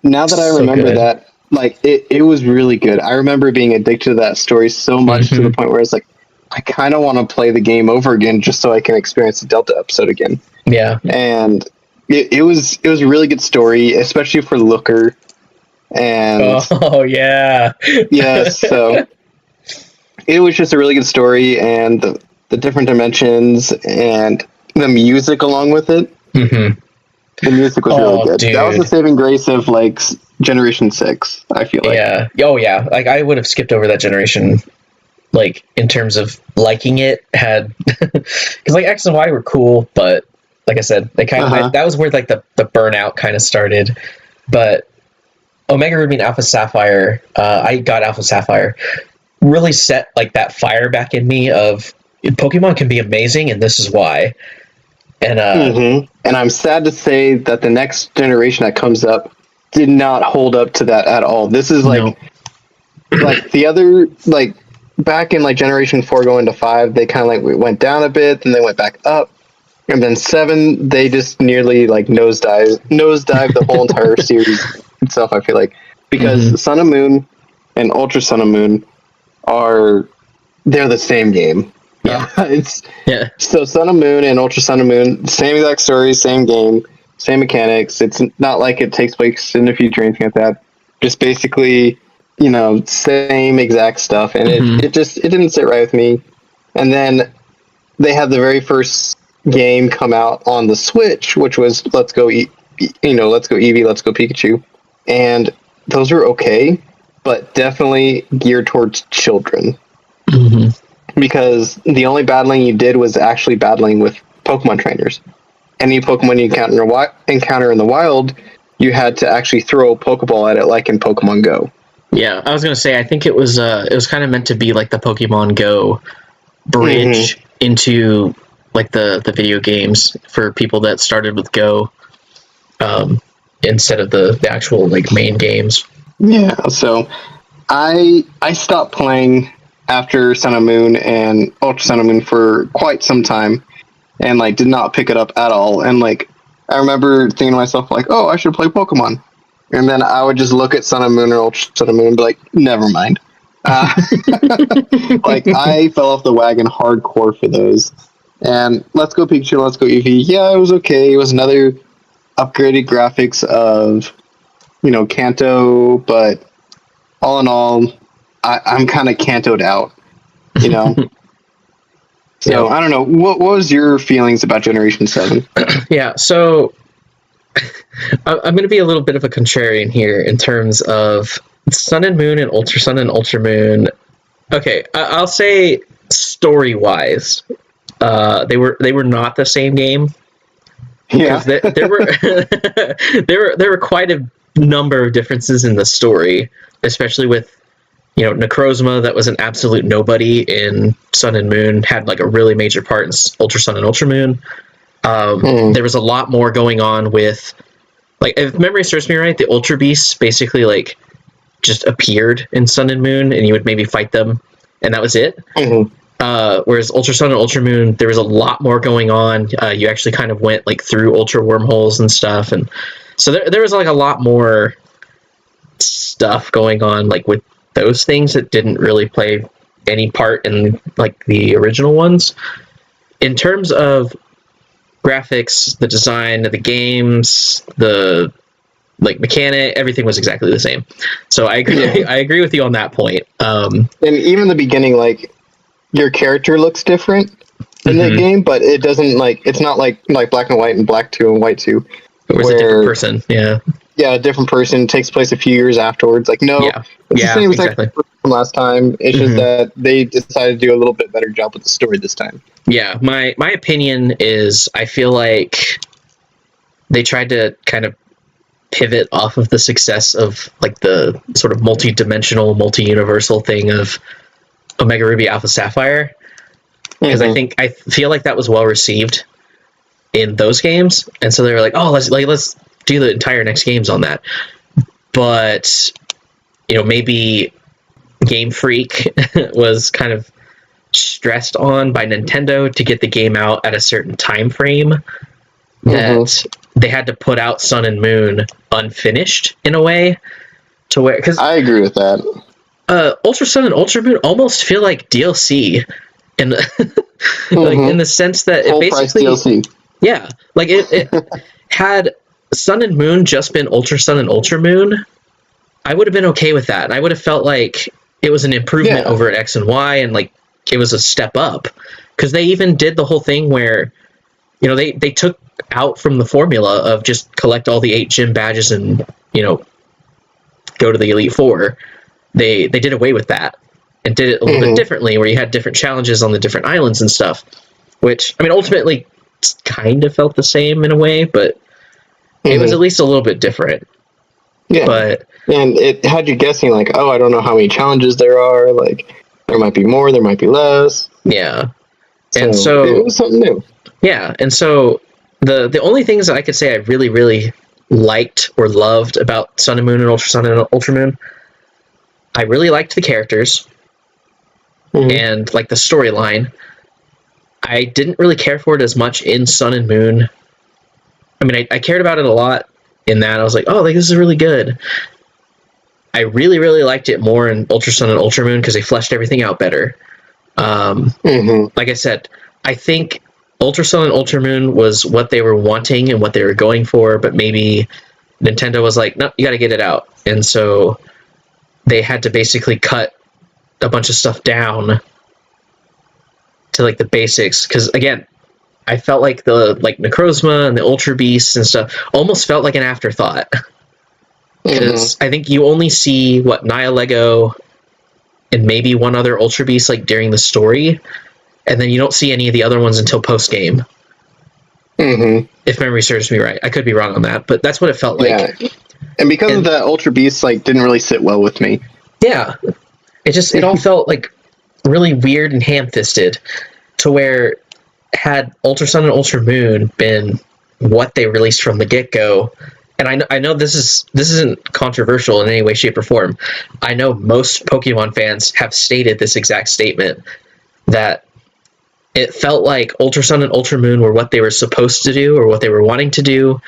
Now that I remember that, like, it was really good. I remember being addicted to that story so much to the point where it's like, I kind of want to play the game over again just so I can experience the Delta episode again. Yeah. And it was a really good story, especially for Looker. And yeah. So it was just a really good story, and the different dimensions and the music along with it. The music was really good. Dude. That was the saving grace of like Generation 6, I feel like. Yeah. Oh yeah. Like I would have skipped over that generation, like in terms of liking it, had because like X and Y were cool, but like I said, they kind of that was where like the burnout kind of started. But Omega Ruby and Alpha Sapphire, I got Alpha Sapphire, really set like that fire back in me of Pokemon can be amazing, and this is why. And and I'm sad to say that the next generation that comes up did not hold up to that at all. This is like like the other, like back in like Generation 4 going to 5, they kind of like went down a bit, then they went back up, and then 7 they just nearly like nosedive the whole entire series itself, I feel like, because Sun and Moon and Ultra Sun and Moon they're the same game. So Sun and Moon and Ultra Sun and Moon, same exact story, same game, same mechanics. It's not like it takes place in the future or anything like that. Just basically, you know, same exact stuff, and it didn't sit right with me. And then they had the very first game come out on the Switch, which was Let's Go Eevee, Let's Go Pikachu, and those are okay, but definitely geared towards children. Because the only battling you did was actually battling with Pokemon trainers. Any Pokemon you encounter in the wild, you had to actually throw a Pokeball at it, like in Pokemon Go. Yeah, I was gonna say, I think it was kind of meant to be like the Pokemon Go bridge into like the video games for people that started with Go. instead of the actual like main games. Yeah, so I stopped playing after Sun and Moon and Ultra Sun and Moon for quite some time, and like did not pick it up at all. And like I remember thinking to myself like, oh, I should play Pokemon, and then I would just look at Sun and Moon or Ultra Sun and Moon and be like, never mind. Like I fell off the wagon hardcore for those. And Let's Go Pikachu, Let's Go Eevee, yeah, it was okay. It was another upgraded graphics of, Kanto, but all in all, I'm kind of Kantoed out, So, I don't know. What was your feelings about Generation 7? Yeah, so I'm going to be a little bit of a contrarian here in terms of Sun and Moon and Ultra Sun and Ultra Moon. Okay, I'll say story-wise, they were not the same game. Yeah, there were quite a number of differences in the story, especially with Necrozma, that was an absolute nobody in Sun and Moon, had like a really major part in Ultra Sun and Ultra Moon. There was a lot more going on with, like, if memory serves me right, the Ultra Beasts basically like just appeared in Sun and Moon, and you would maybe fight them, and that was it. Whereas Ultra Sun and Ultra Moon, there was a lot more going on. You actually kind of went like through Ultra wormholes and stuff, and so there was like a lot more stuff going on, like with those things that didn't really play any part in like the original ones. In terms of graphics, the design of the games, the like mechanic, everything was exactly the same. So I agree. I agree with you on that point. And even the beginning, like your character looks different in the game, but it doesn't it's not like Black and White and Black 2 and White 2. It was a different person. Yeah. Yeah, a different person, takes place a few years afterwards. Like, no, it's the same exactly. From last time. It's just that they decided to do a little bit better job with the story this time. Yeah, my opinion is I feel like they tried to kind of pivot off of the success of like the sort of multi-dimensional, multi-universal thing of Omega Ruby Alpha Sapphire, because I feel like that was well received in those games, and so they were like, oh, let's do the entire next games on that. But maybe Game Freak was kind of stressed on by Nintendo to get the game out at a certain time frame that they had to put out Sun and Moon unfinished in a way to where, because I agree with that. Ultra Sun and Ultra Moon almost feel like DLC in like in the sense that full it basically price DLC. Yeah, like it had Sun and Moon just been Ultra Sun and Ultra Moon, I would have been okay with that. And I would have felt like it was an improvement over at X and Y, and like it was a step up, because they even did the whole thing where they took out from the formula of just collect all the 8 gym badges and go to the Elite Four. They did away with that and did it a little bit differently, where you had different challenges on the different islands and stuff, which, I mean, ultimately kind of felt the same in a way, but it was at least a little bit different. Yeah, and it had you guessing like, oh, I don't know how many challenges there are, like there might be more, there might be less. Yeah. And so it was something new. Yeah, and so the only things that I could say I really, really liked or loved about Sun and Moon and Ultra Sun and Ultra Moon, I really liked the characters and like the storyline. I didn't really care for it as much in Sun and Moon. I mean, I cared about it a lot in that. I was like, oh, like this is really good. I really, really liked it more in Ultra Sun and Ultra Moon because they fleshed everything out better. Like I said, I think Ultra Sun and Ultra Moon was what they were wanting and what they were going for, but maybe Nintendo was like, no, you got to get it out. And so they had to basically cut a bunch of stuff down to like the basics. Because again, I felt like the Necrozma and the Ultra Beasts and stuff almost felt like an afterthought. Because I think you only see Nihilego and maybe one other Ultra Beast like during the story, and then you don't see any of the other ones until post game. If memory serves me right, I could be wrong on that, but that's what it felt like. Yeah. And because of the Ultra Beasts, like didn't really sit well with me. Yeah, it all felt like really weird and ham-fisted, to where had Ultra Sun and Ultra Moon been what they released from the get-go, and I know this isn't controversial in any way, shape, or form. I know most Pokemon fans have stated this exact statement, that it felt like Ultra Sun and Ultra Moon were what they were supposed to do or what they were wanting to do,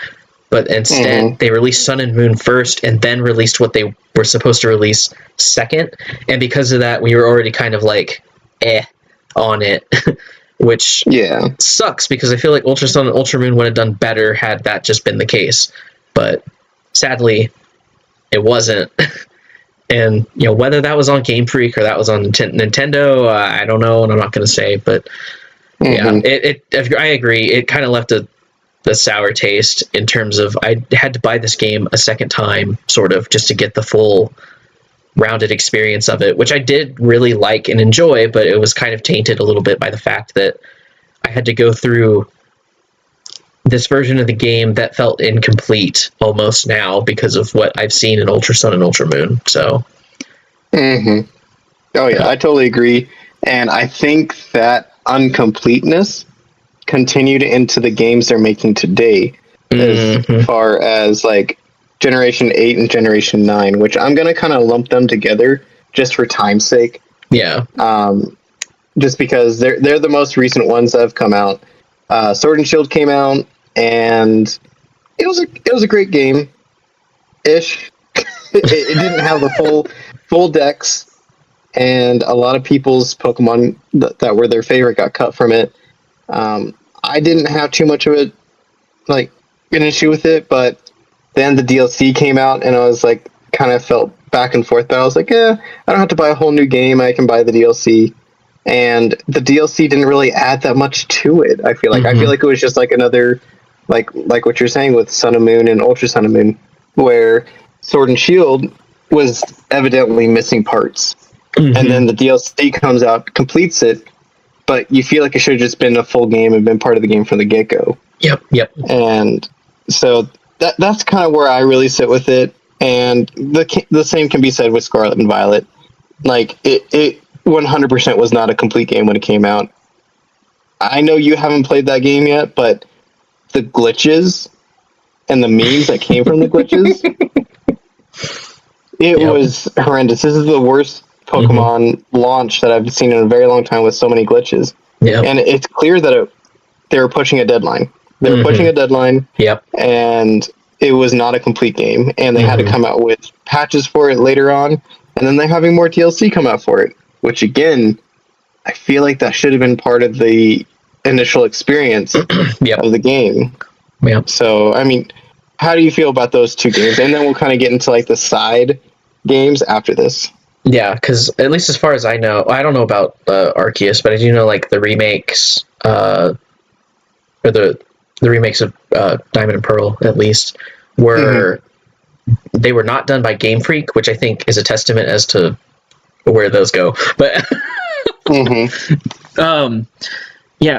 but instead they released Sun and Moon first and then released what they were supposed to release second. And because of that, we were already kind of like, on it, which sucks, because I feel like Ultra Sun and Ultra Moon would have done better had that just been the case. But sadly, it wasn't. And, whether that was on Game Freak or that was on Nintendo, I don't know, and I'm not going to say, but I agree. It kind of left a sour taste in terms of I had to buy this game a second time, sort of, just to get the full rounded experience of it, which I did really like and enjoy, but it was kind of tainted a little bit by the fact that I had to go through this version of the game that felt incomplete almost now because of what I've seen in Ultra Sun and Ultra Moon. So oh yeah, I totally agree. And I think that uncompleteness continued into the games they're making today, as far as like Generation 8 and Generation 9, which I'm going to kind of lump them together just for time's sake. Yeah. Just because they're the most recent ones that have come out. Sword and Shield came out, and it was a great game ish. it didn't have the full decks, and a lot of people's Pokemon that were their favorite got cut from it. I didn't have too much of it, like, an issue with it, but then the DLC came out, and I was like, kind of felt back and forth, but I was like, I don't have to buy a whole new game, I can buy the DLC. And the DLC didn't really add that much to it, I feel like. I feel like it was just like another, like what you're saying with Sun and Moon and Ultra Sun and Moon, where Sword and Shield was evidently missing parts. And then the DLC comes out, completes it, but you feel like it should have just been a full game and been part of the game from the get-go. Yep. And so that's kind of where I really sit with it. And the same can be said with Scarlet and Violet. Like, it 100% was not a complete game when it came out. I know you haven't played that game yet, but the glitches and the memes that came from the glitches, it was horrendous. This is the worst Pokemon launch that I've seen in a very long time with so many glitches. And it's clear that they were pushing a deadline. They were pushing a deadline, and it was not a complete game. And they had to come out with patches for it later on, and then they're having more DLC come out for it. Which, again, I feel like that should have been part of the initial experience of the game. So, I mean, how do you feel about those two games? And then we'll kind of get into, like, the side games after this. Yeah, because at least as far as I know, I don't know about Arceus, but I do know, like, the remakes, or the remakes of Diamond and Pearl, at least, were they were not done by Game Freak, which I think is a testament as to where those go. But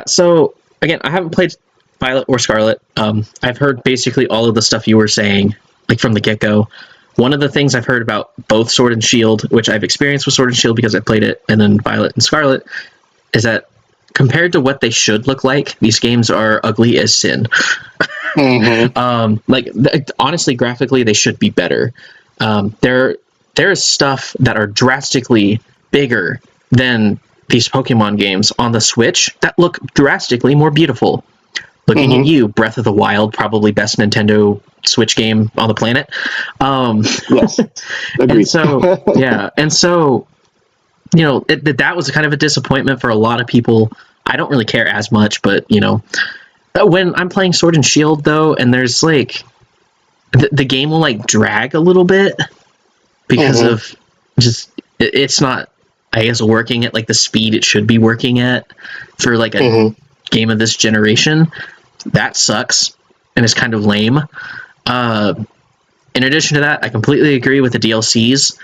so again, I haven't played Violet or Scarlet. I've heard basically all of the stuff you were saying, like, from the get-go. One of the things I've heard about both Sword and Shield, which I've experienced with Sword and Shield because I played it, and then Violet and Scarlet, is that compared to what they should look like, these games are ugly as sin. Honestly, graphically, they should be better. There is stuff that are drastically bigger than these Pokemon games on the Switch that look drastically more beautiful. Looking at you, Breath of the Wild, probably best Nintendo Switch game on the planet. Yes, agreed. And so, that was kind of a disappointment for a lot of people. I don't really care as much, but, when I'm playing Sword and Shield, though, and there's, like, the game will, like, drag a little bit, because of just it's not, I guess, working at like the speed it should be working at for like a game of this generation. That sucks and it's kind of lame. In addition to that, I completely agree with the DLCs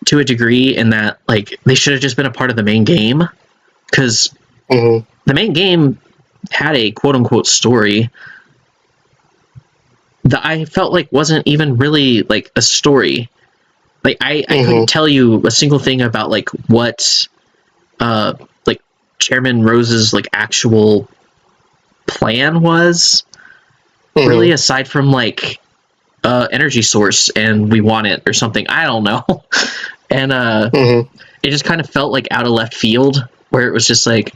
to a degree in that, like, they should have just been a part of the main game, because the main game had a quote-unquote story that I felt like wasn't even really like a story. Like, I couldn't tell you a single thing about like what like Chairman Rose's like actual plan was. really, aside from like energy source, and we want it or something. I don't know. And it just kind of felt like out of left field, where it was just like,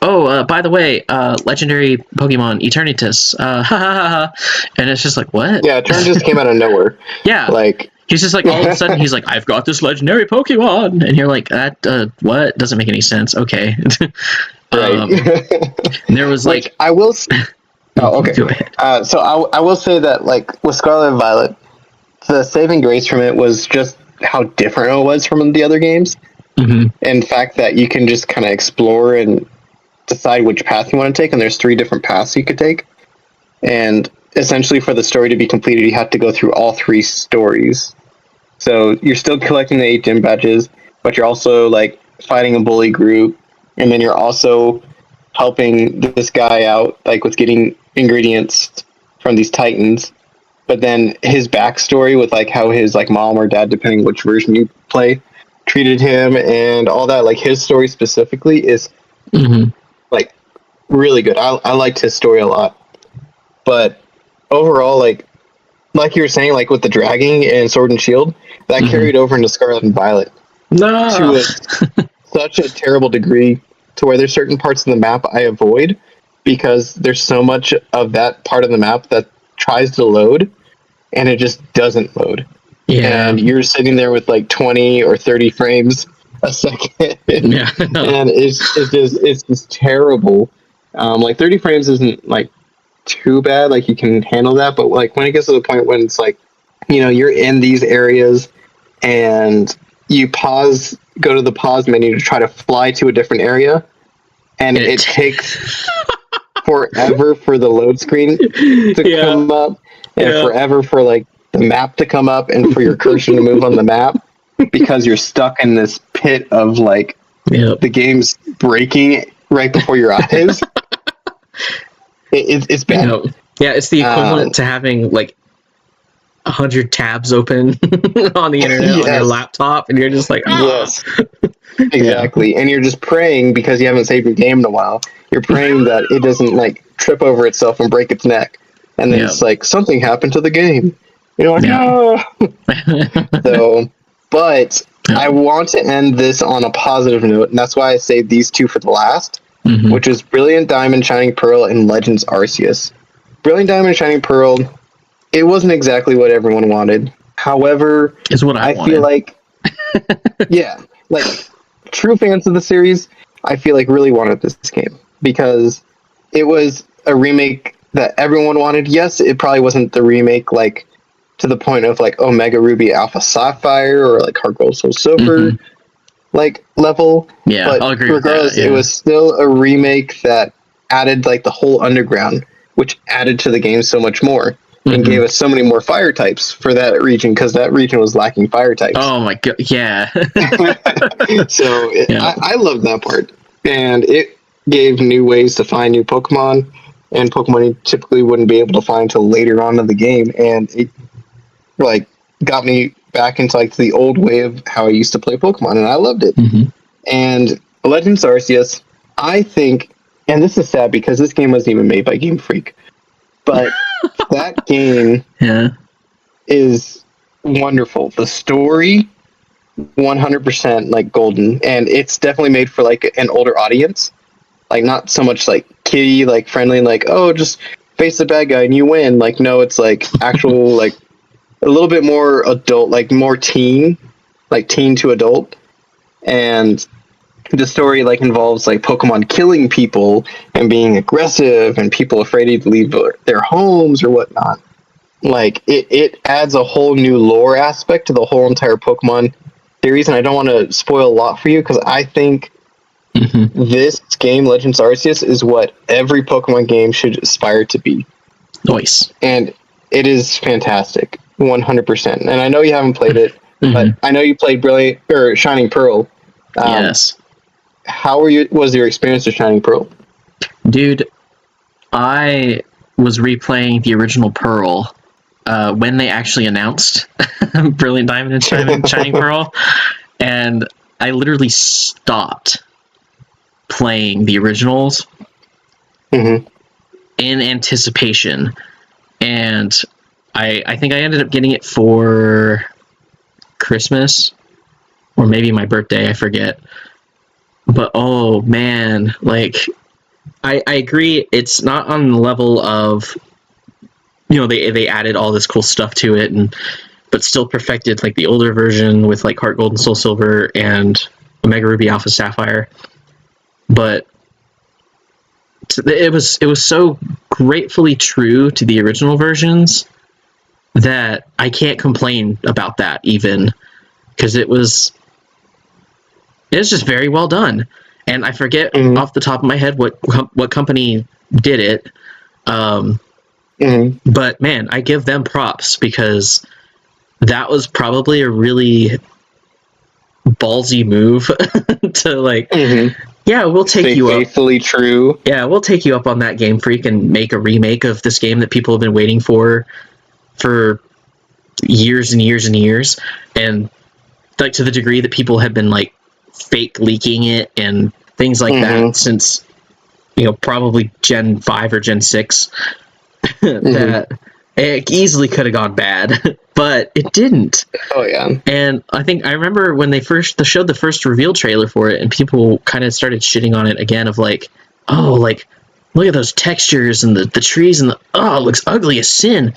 oh, by the way, legendary Pokemon Eternatus, ha ha ha ha, and it's just like, what? Yeah, Eternatus came out of nowhere. Yeah, like he's just like, all of a sudden he's like, I've got this legendary Pokemon, and you're like, that what? Doesn't make any sense. Okay. Right. There was like, I will. Oh, okay. Go ahead. So I will say that, like, with Scarlet and Violet, the saving grace from it was just how different it was from the other games. In fact, that you can just kind of explore and decide which path you want to take, and there's 3 different paths you could take. And essentially, for the story to be completed, you have to go through all 3 stories. So you're still collecting the 8 gym badges, but you're also like fighting a bully group, and then you're also helping this guy out, like, with getting ingredients from these titans. But then his backstory with like how his like mom or dad, depending which version you play, treated him and all that, like his story specifically is like really good. I liked his story a lot. But overall, like you were saying, like with the dragging and Sword and Shield, that carried over into Scarlet and Violet. No. To such a terrible degree, to where there's certain parts of the map I avoid because there's so much of that part of the map that tries to load and it just doesn't load. Yeah. And you're sitting there with like 20 or 30 frames a second. Yeah. And it's just terrible. Like 30 frames isn't like too bad, like you can handle that, but like when it gets to the point when it's like, you know, you're in these areas and you go to the pause menu to try to fly to a different area, and it takes forever for the load screen to come up, and forever for like the map to come up and for your cursor to move on the map, because you're stuck in this pit of like the game's breaking right before your eyes. It's bad. Yeah, it's the equivalent to having like 100 tabs open on the internet on your laptop, and you're just like, yes, exactly. And you're just praying, because you haven't saved your game in a while. You're praying that it doesn't like trip over itself and break its neck, and then it's like something happened to the game. You're like, no. So, but I want to end this on a positive note, and that's why I saved these 2 for the last. Which is Brilliant Diamond, Shining Pearl, and Legends Arceus. Brilliant Diamond, Shining Pearl, it wasn't exactly what everyone wanted. However, it's what I wanted. Feel like, like true fans of the series, I feel like really wanted this game, because it was a remake that everyone wanted. Yes, it probably wasn't the remake like to the point of like Omega Ruby Alpha Sapphire or like Heart Gold Soul Silver. Like level, but I'll agree regardless, with that, it was still a remake that added like the whole underground, which added to the game so much more and gave us so many more fire types for that region, because that region was lacking fire types. Oh my god, yeah. So I love that part, and it gave new ways to find new Pokemon, and Pokemon you typically wouldn't be able to find until later on in the game, and it like got me back into like the old way of how I used to play Pokemon, and I loved it. And Legends Arceus, I think, and this is sad because this game wasn't even made by Game Freak, but that game is wonderful. The story, 100% like golden, and it's definitely made for like an older audience, like not so much like kiddie, like friendly, like, oh, just face the bad guy and you win. Like, no, it's like actual like a little bit more adult, like more teen, like teen to adult. And the story like involves like Pokemon killing people and being aggressive and people afraid to leave their homes or whatnot. Like it adds a whole new lore aspect to the whole entire Pokemon series. And I don't want to spoil a lot for you, because I think this game, Legends Arceus, is what every Pokemon game should aspire to be. Nice. And it is fantastic. 100%. And I know you haven't played it, but I know you played Brilliant or Shining Pearl. Yes. How was your experience with Shining Pearl? Dude, I was replaying the original Pearl when they actually announced Brilliant Diamond and Shining Pearl, and I literally stopped playing the originals in anticipation, and I think I ended up getting it for Christmas or maybe my birthday, I forget. But oh man, like I agree, it's not on the level of, you know, they added all this cool stuff to it, and but still perfected like the older version with like Heart Gold and Soul Silver and Omega Ruby Alpha Sapphire. But it was so gratefully true to the original versions that I can't complain about that, even because it was just very well done. And I forget off the top of my head what company did it. But man, I give them props, because that was probably a really ballsy move to like, yeah, we'll take you up. Faithfully true. Yeah, we'll take you up on that, Game Freak, and make a remake of this game that people have been waiting for years and years and years. And like to the degree that people have been like fake leaking it and things like that since, you know, probably Gen 5 or Gen 6, that it easily could have gone bad, but it didn't. Oh yeah. And I think I remember when they showed the first reveal trailer for it, and people kind of started shitting on it again, of like, oh, like, look at those textures and the trees, and it looks ugly as sin.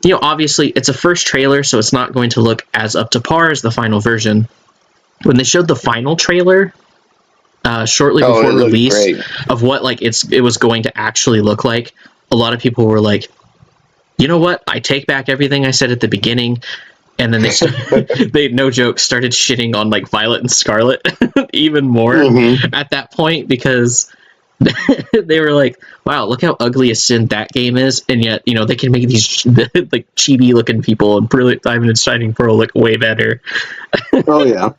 You know, obviously it's a first trailer, so it's not going to look as up to par as the final version. When they showed the final trailer shortly before release of what like it was going to actually look like, a lot of people were like, you know what, I take back everything I said at the beginning. And then they no joke started shitting on like Violet and Scarlet even more at that point, because they were like, wow, look how ugly a sin that game is, and yet, you know, they can make these like chibi looking people and Brilliant Diamond and Shining Pearl look way better. Oh yeah.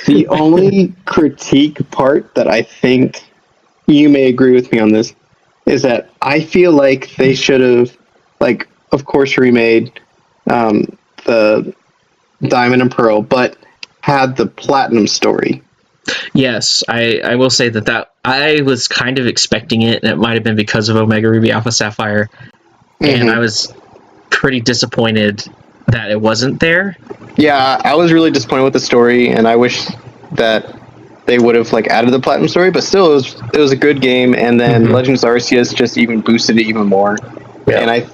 The only critique part that I think you may agree with me on this is that I feel like they should have, like, of course, remade the Diamond and Pearl, but had the Platinum story. Yes, I will say that I was kind of expecting it, and it might have been because of Omega Ruby Alpha Sapphire, and I was pretty disappointed that it wasn't there. Yeah, I was really disappointed with the story, and I wish that they would have like added the Platinum story, but still it was a good game, and then Legends Arceus just even boosted it even more. Yeah. And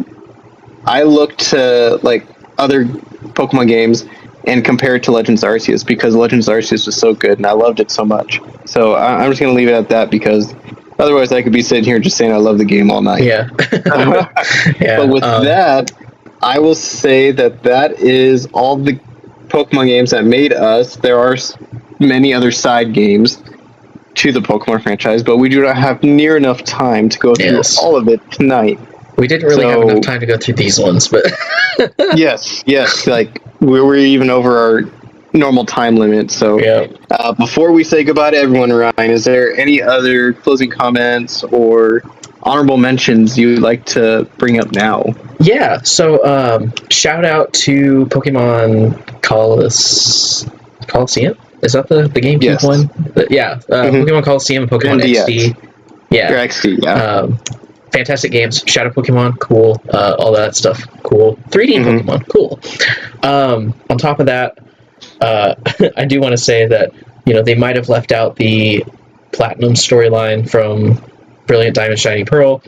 I looked to like other Pokemon games and compare it to Legends Arceus, because Legends Arceus was so good and I loved it so much. So I'm just going to leave it at that, because otherwise I could be sitting here just saying I love the game all night. Yeah. But with that, I will say that is all the Pokemon games that made us. There are many other side games to the Pokemon franchise, but we do not have near enough time to go through all of it tonight. We didn't really have enough time to go through these ones, but yes, like we were even over our normal time limit. So before we say goodbye to everyone, Ryan, is there any other closing comments or honorable mentions you'd like to bring up now? Yeah, so shout out to Pokemon Coliseum. Is that the GameCube one? Pokemon Coliseum and Pokemon XD. Yeah. Your XD, fantastic games. Shadow Pokemon, cool. All that stuff, cool. 3D Pokemon, cool. On top of that, I do want to say that, you know, they might have left out the Platinum storyline from Brilliant Diamond Shining Pearl,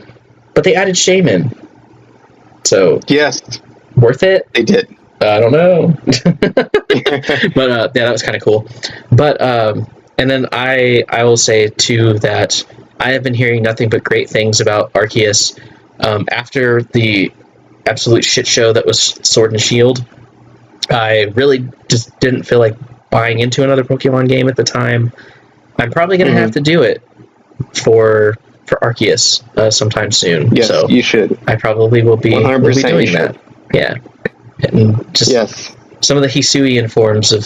but they added Shaman. So yes, worth it. They did. I don't know, but that was kind of cool. But and then I will say too that I have been hearing nothing but great things about Arceus. After the absolute shit show that was Sword and Shield, I really just didn't feel like buying into another Pokemon game at the time. I'm probably going to have to do it for Arceus sometime soon. Yes, so you should. I probably will be doing that. Yeah. And just some of the Hisuian forms of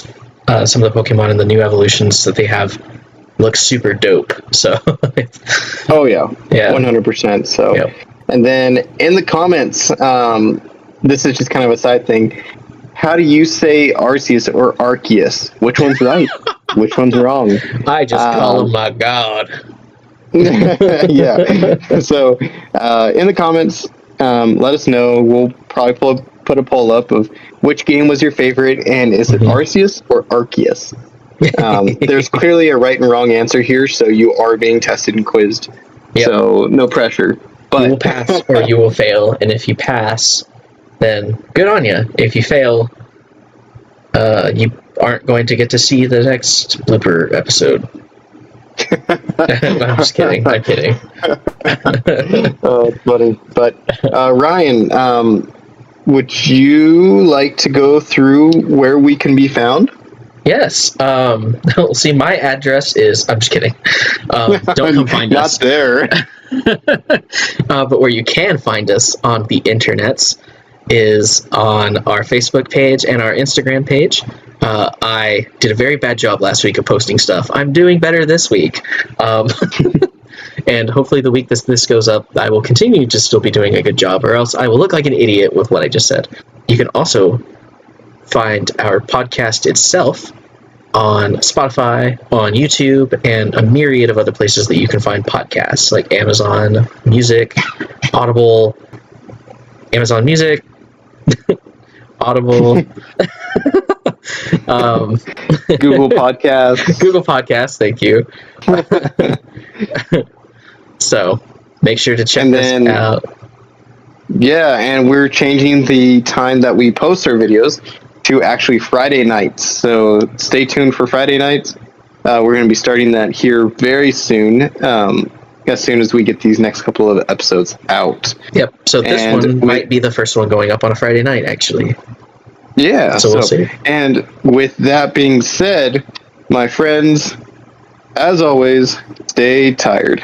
some of the Pokemon and the new evolutions that they have look super dope. So, oh yeah, 100%. So, and then in the comments, this is just kind of a side thing. How do you say Arceus or Arceus? Which one's right? Which one's wrong? I just call him my god. Yeah. So in the comments, let us know. We'll probably put a poll up of which game was your favorite, and is it Arceus or Arceus? There's clearly a right and wrong answer here, so you are being tested and quizzed. Yep. So no pressure. But you will pass or you will fail, and if you pass, then good on you. If you fail, you aren't going to get to see the next blooper episode. I'm just kidding. I'm kidding. Oh, funny. But Ryan, would you like to go through where we can be found? Yes. See, my address is... I'm just kidding. Don't come find us. Not there. But where you can find us on the internets is on our Facebook page and our Instagram page. I did a very bad job last week of posting stuff. I'm doing better this week. And hopefully the week this goes up, I will continue to still be doing a good job, or else I will look like an idiot with what I just said. You can also find our podcast itself on Spotify, on YouTube, and a myriad of other places that you can find podcasts, like Amazon Music, Audible, Amazon Music, Audible, Google Podcasts. Google Podcasts, thank you. So make sure to check this out. Yeah, and we're changing the time that we post our videos to actually Friday nights. So stay tuned for Friday nights. We're going to be starting that here very soon, as soon as we get these next couple of episodes out. Yep, so this one might be the first one going up on a Friday night, actually. Yeah, so we'll see. And with that being said, my friends, as always, stay tired.